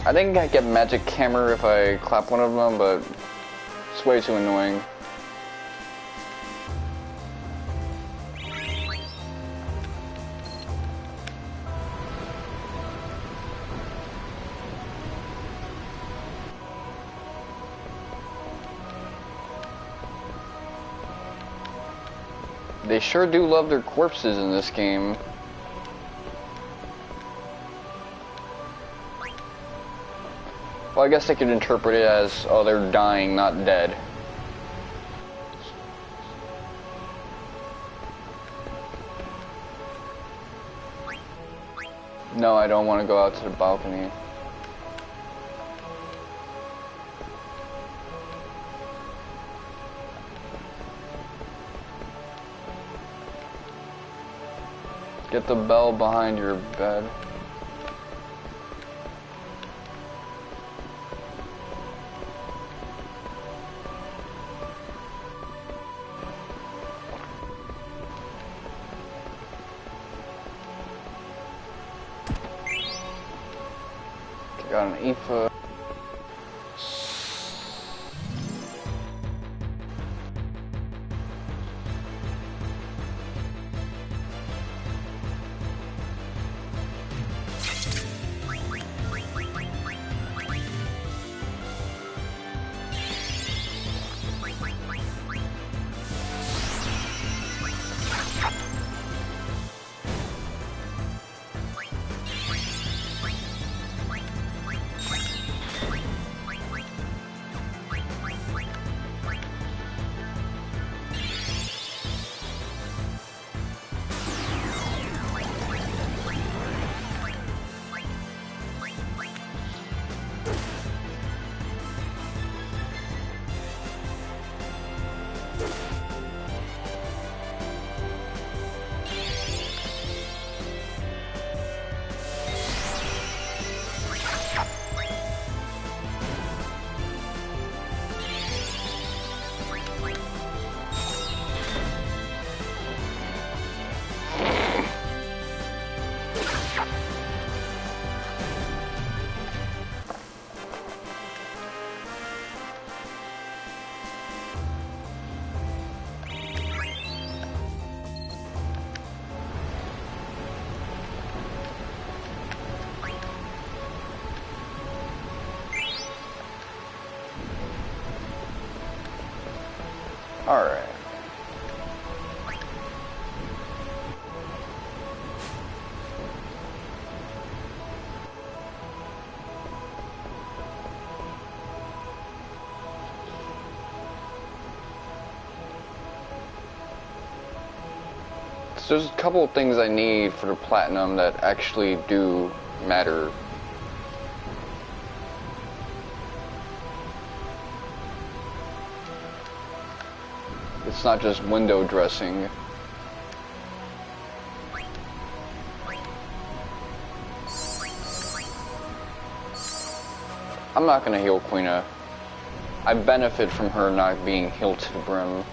I think I get magic hammer if I clap one of them, but it's way too annoying. They sure do love their corpses in this game. Well, I guess they could interpret it as, oh, they're dying, not dead. No, I don't want to go out to the balcony. Get the bell behind your bed. Got an EFA. Alright. So there's a couple of things I need for the platinum that actually do matter. It's not just window dressing. I'm not gonna heal Queena. I benefit from her not being healed to the brim.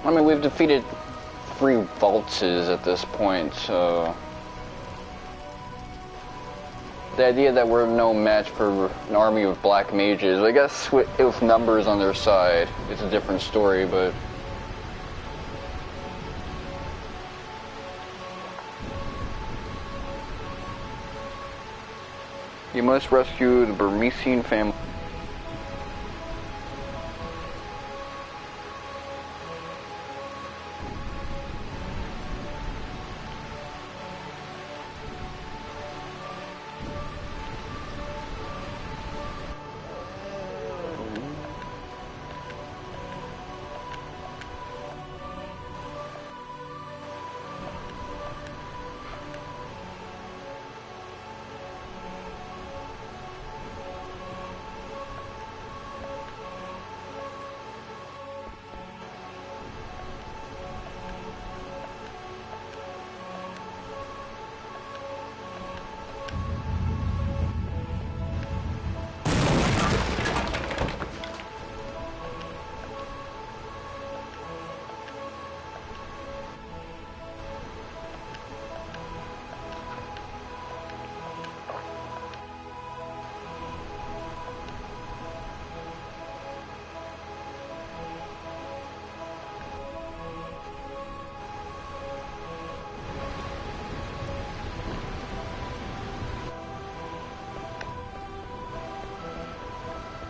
I mean, we've defeated 3 Vultses at this point, so... The idea that we're no match for an army of black mages, I guess with numbers on their side, it's a different story, but... You must rescue the Burmecian family.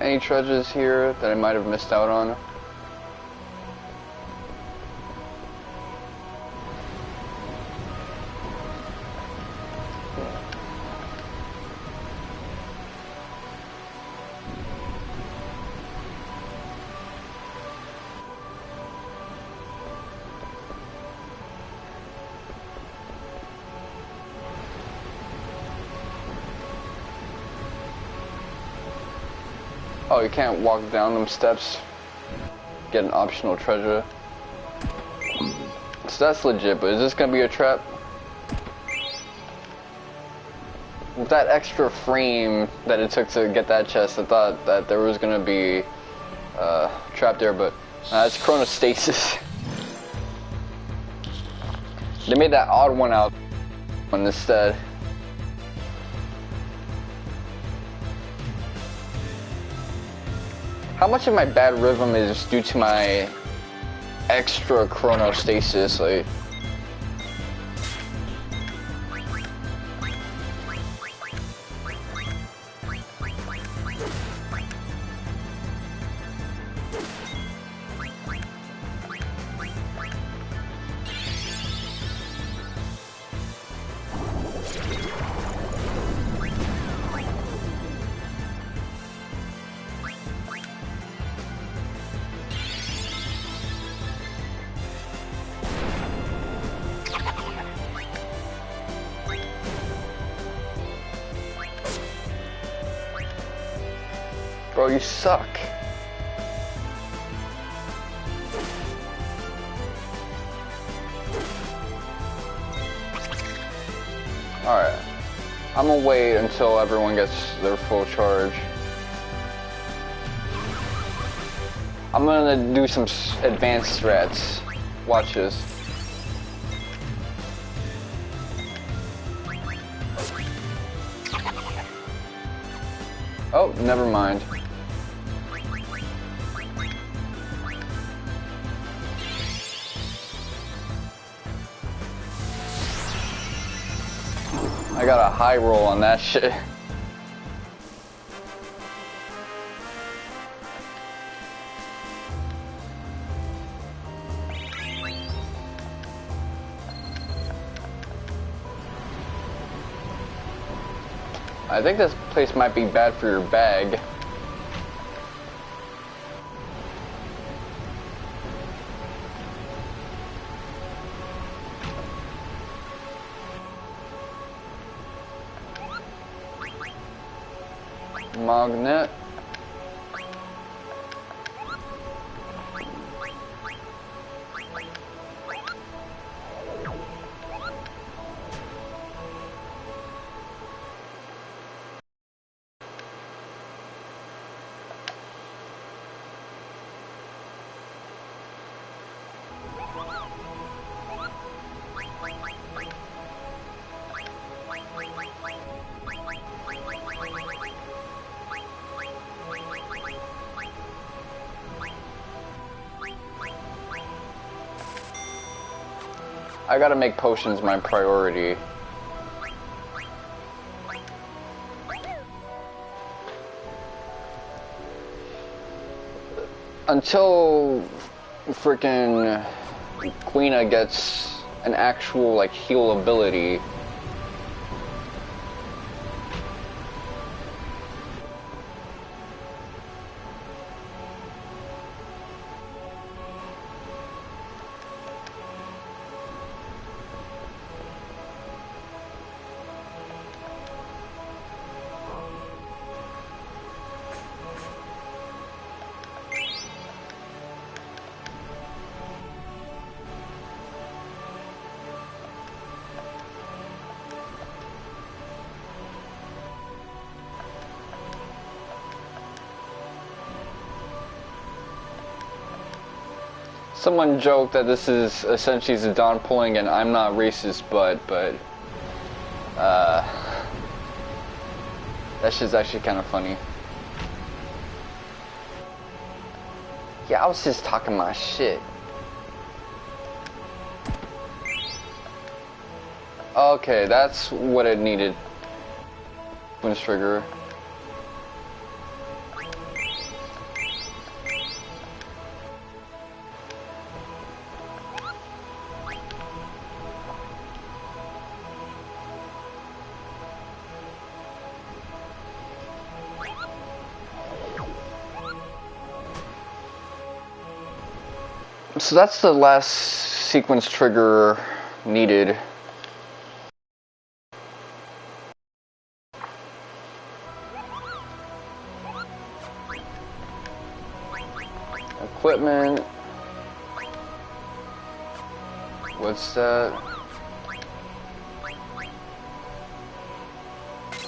any treasures here that I might have missed out on? Oh, you can't walk down them steps. Get an optional treasure. So that's legit, but is this gonna be a trap? With that extra frame that it took to get that chest, I thought that there was gonna be a trap there, but it's chronostasis. They made that odd one out instead. How much of my bad rhythm is due to my extra chronostasis? Like, bro, you suck. Alright. I'm gonna wait until everyone gets their full charge. I'm gonna do some advanced strats. Watch this. Oh, never mind. I got a high roll on that shit. I think this place might be bad for your bag. Magnet. I gotta make potions my priority. Until frickin' Queena gets an actual like heal ability. Someone joked that this is essentially Zidane pulling an "I'm not racist," but that shit's actually kind of funny. Yeah, I was just talking my shit. Okay, that's what it needed. Twin trigger. So that's the last sequence trigger needed. Equipment. What's that?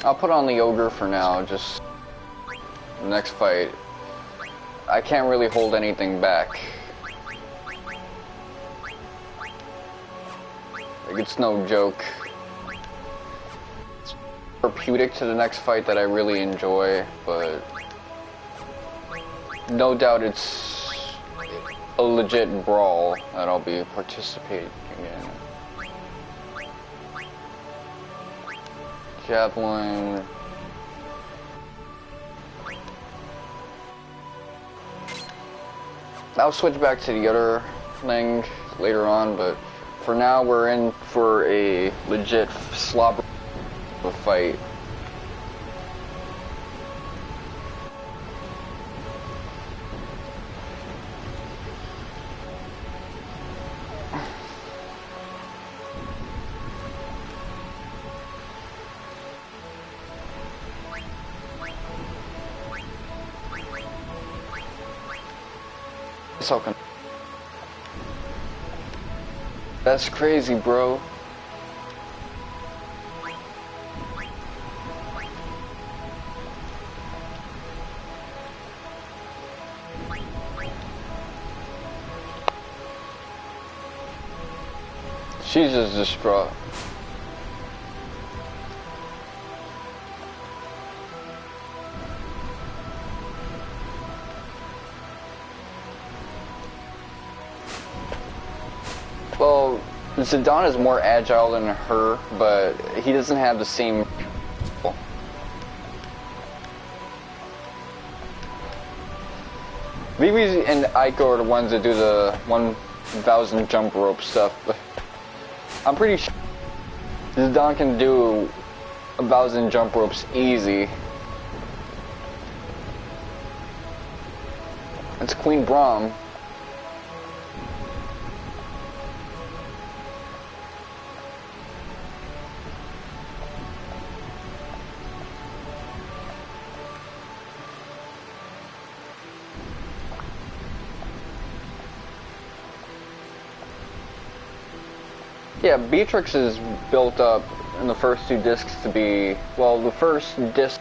I'll put on the ogre for now, just the next fight. I can't really hold anything back. Like, it's no joke. It's therapeutic to the next fight that I really enjoy, but no doubt it's a legit brawl that I'll be participating in. Javelin. I'll switch back to the other thing later on, but for now we're in for a legit slobber fight. That's crazy, bro. She's just distraught. Well, Zidane is more agile than her, but he doesn't have the same... Vivi and Aiko are the ones that do the 1,000 jump rope stuff, but I'm pretty sure Zidane can do 1,000 jump ropes easy. It's Queen Braum. Yeah, Beatrix is built up in the first two discs to be, well, the first disc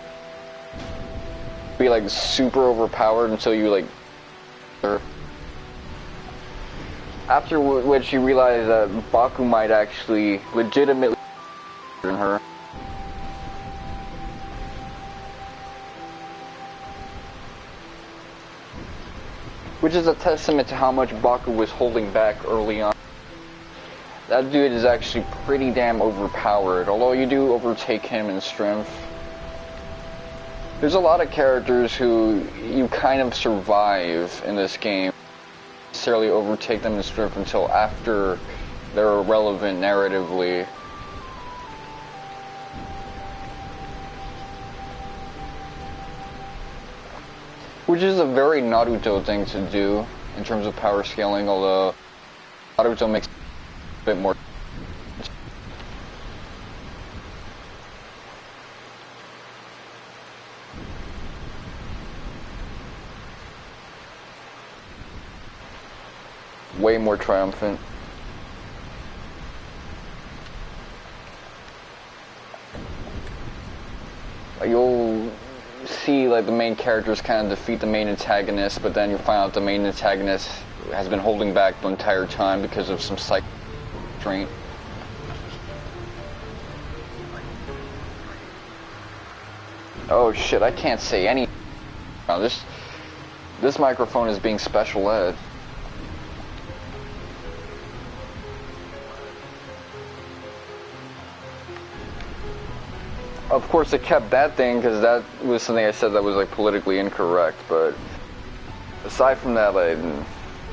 be like super overpowered until you like her. After which you realize that Baku might actually legitimately in her. Which is a testament to how much Baku was holding back early on. That dude is actually pretty damn overpowered, although you do overtake him in strength. There's a lot of characters who you kind of survive in this game. Don't necessarily overtake them in strength until after they're irrelevant narratively. Which is a very Naruto thing to do in terms of power scaling, although Naruto makes bit more. Way more triumphant. You'll see like the main characters kind of defeat the main antagonist, but then you find out the main antagonist has been holding back the entire time because of some psych restraint. Oh shit, I can't say any. Now this microphone is being special ed. Of course, it kept that thing because that was something I said that was like politically incorrect. But aside from that, like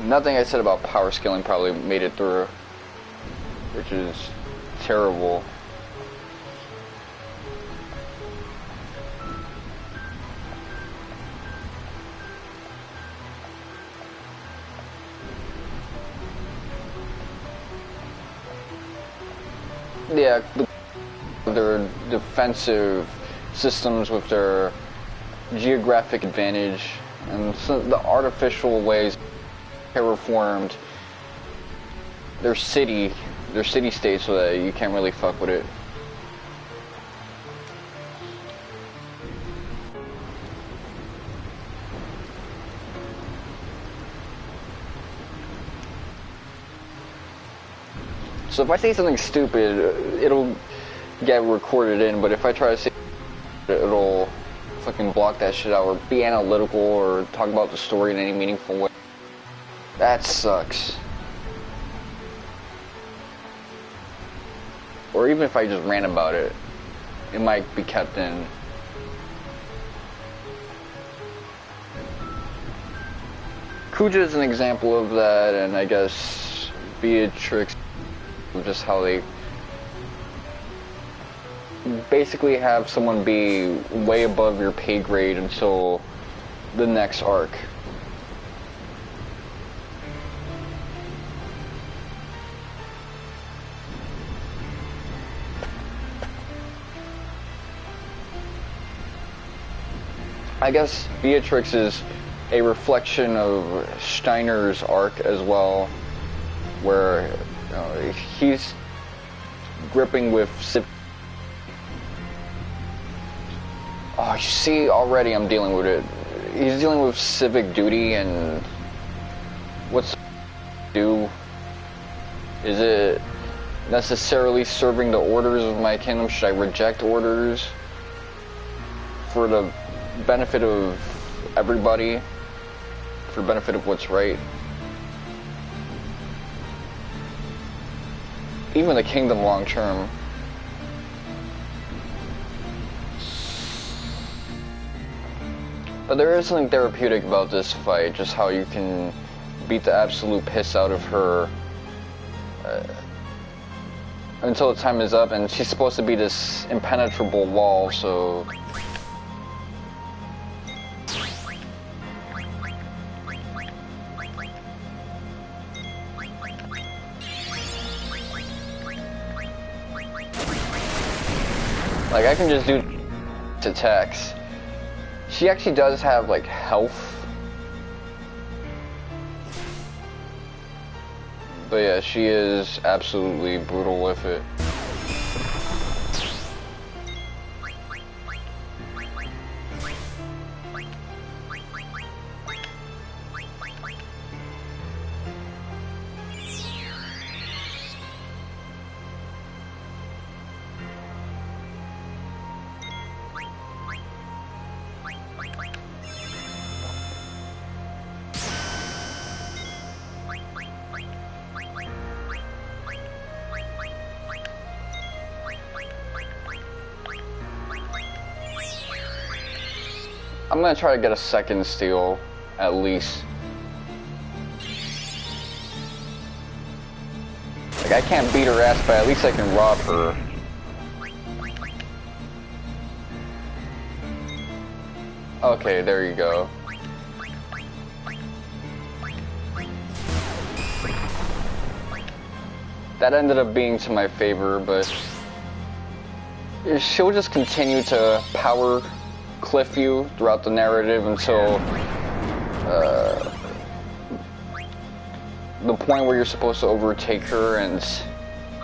nothing I said about power scaling probably made it through, which is terrible. Yeah, their defensive systems with their geographic advantage and the artificial ways terraformed their city-state so that you can't really fuck with it. So if I say something stupid, it'll get recorded in, but if I try to say it'll fucking block that shit out or be analytical or talk about the story in any meaningful way. That sucks. Or even if I just ran about it, it might be kept in. Kuja is an example of that, and I guess Beatrix, just how they basically have someone be way above your pay grade until the next arc. I guess Beatrix is a reflection of Steiner's arc as well, where he's gripping with oh, you see, already I'm dealing with it. He's dealing with civic duty and what's do? Is it necessarily serving the orders of my kingdom? Should I reject orders for the benefit of everybody? For the benefit of what's right? Even the kingdom long term. But there is something therapeutic about this fight, just how you can beat the absolute piss out of her until the time is up, and she's supposed to be this impenetrable wall, so... Like, I can just do attacks. She actually does have, like, health. But yeah, she is absolutely brutal with it. I'm gonna try to get a second steal, at least. Like, I can't beat her ass, but at least I can rob her. Okay, there you go. That ended up being to my favor, but she'll just continue to power cliff you throughout the narrative until the point where you're supposed to overtake her, and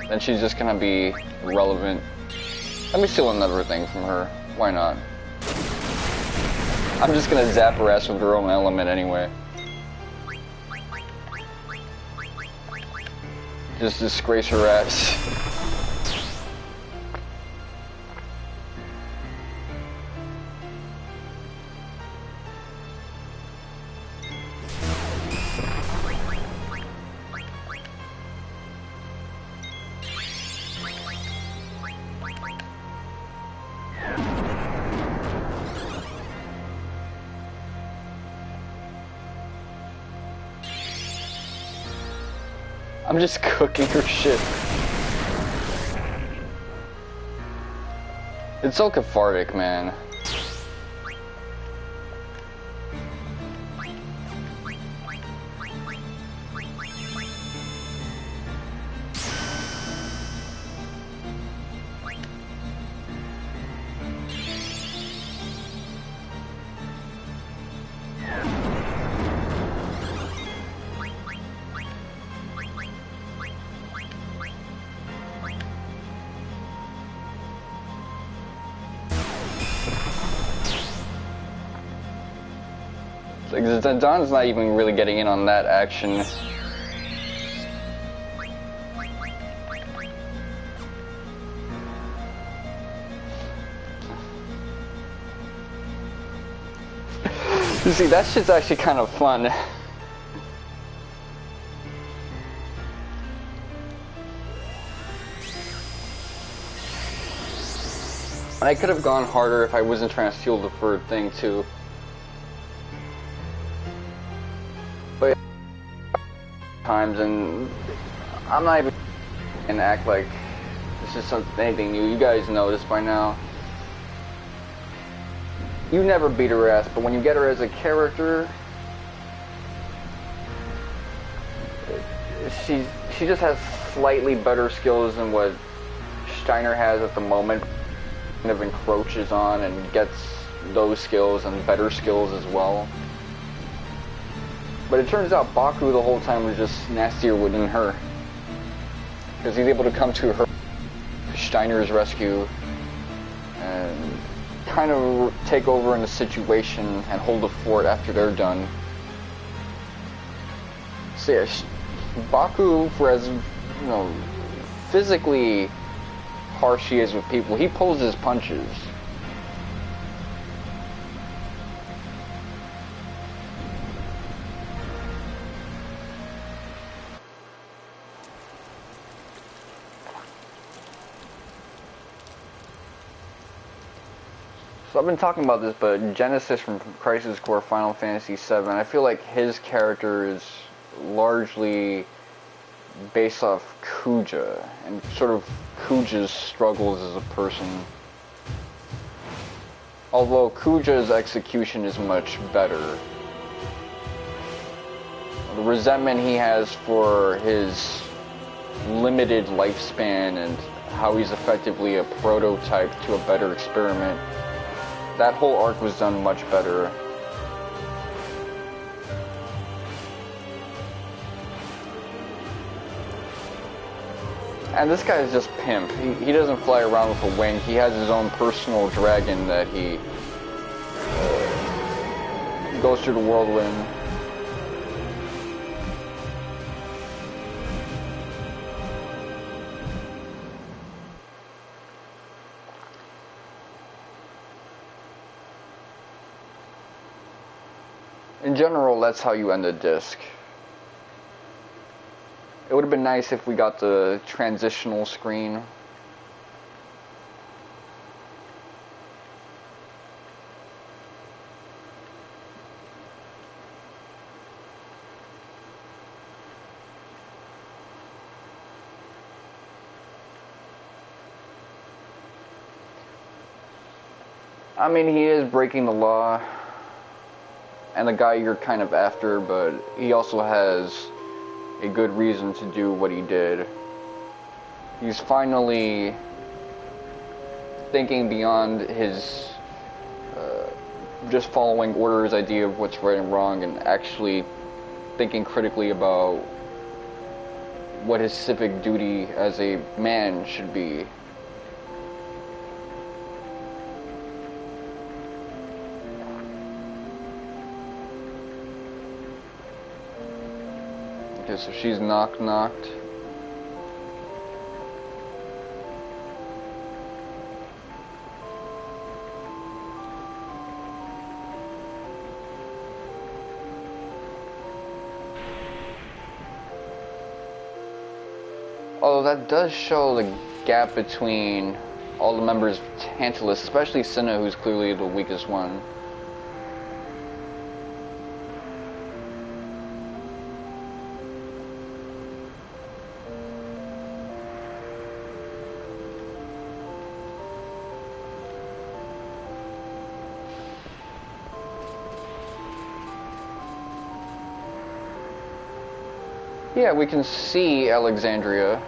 then she's just gonna be irrelevant. Let me steal another thing from her. Why not? I'm just gonna zap her ass with her own element anyway. Just disgrace her ass. I'm just cooking her shit. It's so cathartic, man. Like, Zidana's not even really getting in on that action. You see, that shit's actually kind of fun. And I could have gone harder if I wasn't trying to steal the third thing, too. But times, and I'm not even gonna act like this is anything new. You guys know this by now. You never beat her ass, but when you get her as a character, she just has slightly better skills than what Steiner has at the moment. Kind of encroaches on and gets those skills and better skills as well. But it turns out Baku the whole time was just nastier than her, because he's able to come to her Steiner's rescue and kind of take over in the situation and hold the fort after they're done. So yeah, Baku, for as physically harsh he is with people, he pulls his punches. So I've been talking about this, but Genesis from Crisis Core Final Fantasy VII, I feel like his character is largely based off Kuja, and sort of Kuja's struggles as a person. Although Kuja's execution is much better. The resentment he has for his limited lifespan and how he's effectively a prototype to a better experiment, that whole arc was done much better. And this guy is just pimp. He doesn't fly around with a wing. He has his own personal dragon that he goes through the whirlwind. In general, that's how you end a disc. It would have been nice if we got the transitional screen. I mean, he is breaking the law, and the guy you're kind of after, but he also has a good reason to do what he did. He's finally thinking beyond his just following orders idea of what's right and wrong, and actually thinking critically about what his civic duty as a man should be. Okay, so she's knocked. Although that does show the gap between all the members of Tantalus, especially Cinna, who's clearly the weakest one. Yeah, we can see Alexandria.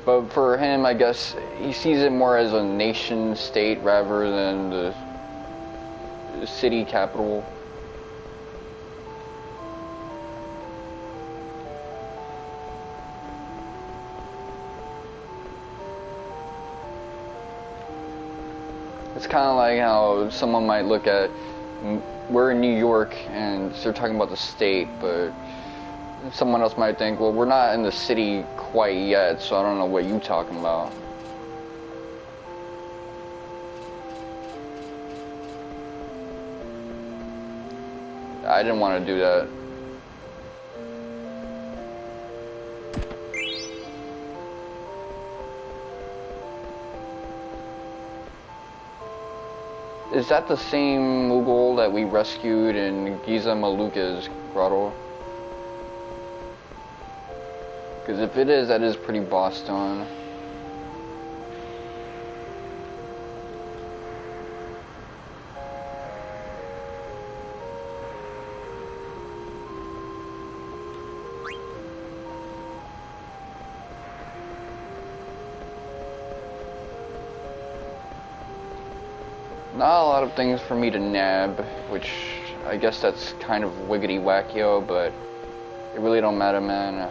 But for him, I guess, he sees it more as a nation state rather than the city capital. It's kind of like how someone might look at, we're in New York and they're talking about the state, but someone else might think, well, we're not in the city quite yet, so I don't know what you're talking about. I didn't want to do that. Is that the same Mughal that we rescued in Gizamaluke's grotto? Because if it is, that is pretty bossed on. Not a lot of things for me to nab, which I guess that's kind of wiggity wackio, but it really don't matter, man.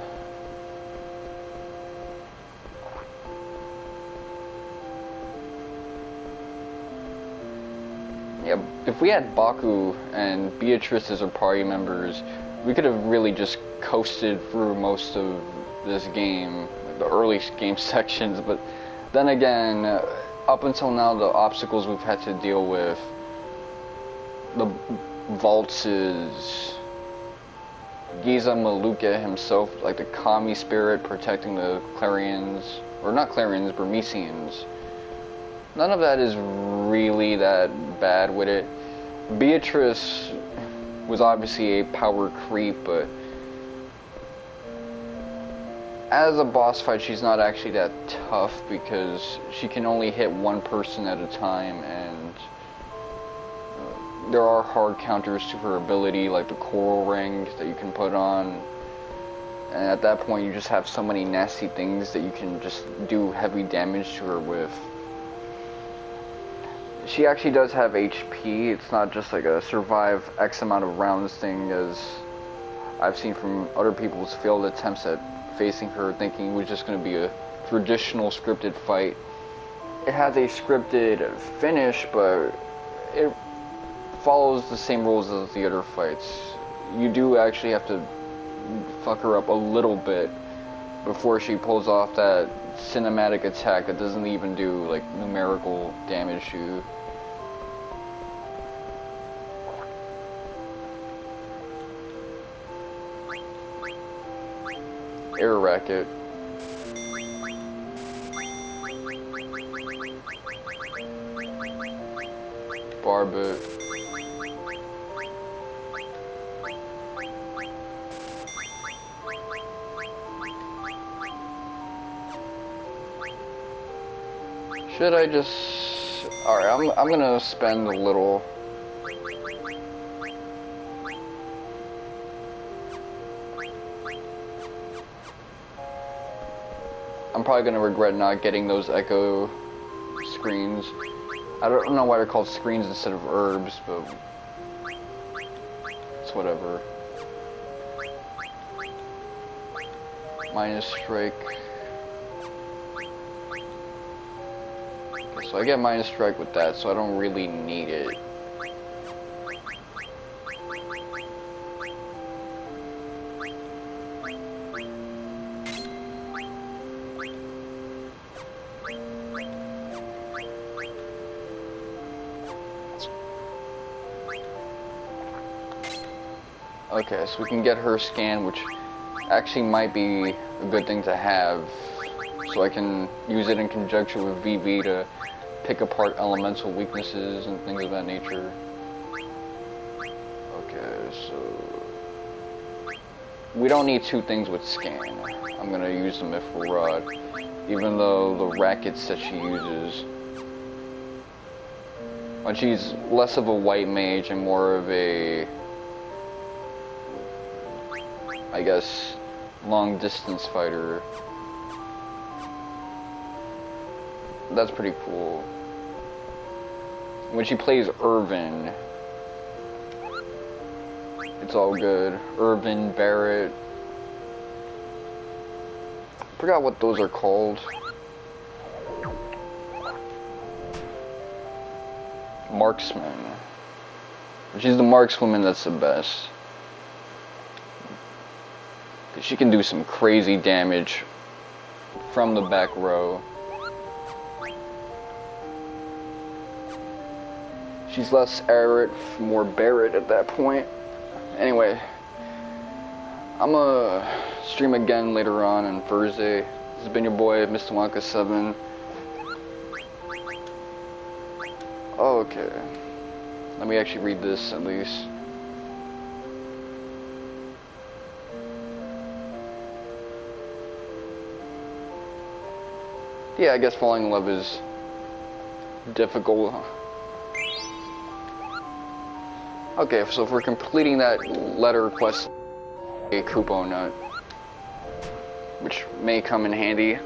Yeah, if we had Baku and Beatrice as our party members, we could have really just coasted through most of this game, the early game sections, but then again, up until now, the obstacles we've had to deal with, the Valtzes, Gizamaluke himself, like the Kami spirit protecting the Clarions, or not Clarions, Burmecians. None of that is really that bad with it. Beatrice was obviously a power creep, but as a boss fight, she's not actually that tough because she can only hit one person at a time, and there are hard counters to her ability, like the coral ring that you can put on, and at that point you just have so many nasty things that you can just do heavy damage to her with. She actually does have HP. It's not just like a survive X amount of rounds thing, as I've seen from other people's failed attempts at facing her, thinking it was just going to be a traditional scripted fight. It has a scripted finish, but it follows the same rules as the other fights. You do actually have to fuck her up a little bit before she pulls off that cinematic attack that doesn't even do like numerical damage to you. Air racket. Barbet. Should I just... Alright, I'm gonna spend a little. I'm probably gonna regret not getting those echo screens. I don't know why they're called screens instead of herbs, but it's whatever. Minus strike. Okay, so I get minus strike with that, so I don't really need it. Okay, so we can get her scan, which actually might be a good thing to have, so I can use it in conjunction with VV to pick apart elemental weaknesses and things of that nature. Okay, so we don't need two things with scan. I'm gonna use the Mithril Rod, even though the rackets that she uses, when she's less of a white mage and more of a, I guess, long distance fighter. That's pretty cool. When she plays Irvin, it's all good. Irvin, Barrett. I forgot what those are called. marksman. She's the markswoman that's the best. She can do some crazy damage from the back row. She's less Arid, more Barrett at that point. Anyway, I'm gonna stream again later on Thursday. This has been your boy, Mr. Wonka 7. Oh, okay. Let me actually read this at least. Yeah, I guess falling in love is difficult. Okay, so if we're completing that letter quest, a Kupo nut, which may come in handy.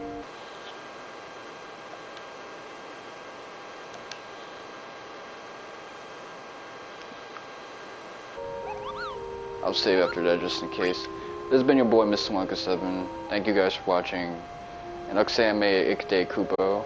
I'll save after that just in case. This has been your boy, Mr. Wonka 7. Thank you guys for watching. And Oksame Ikde Kupo.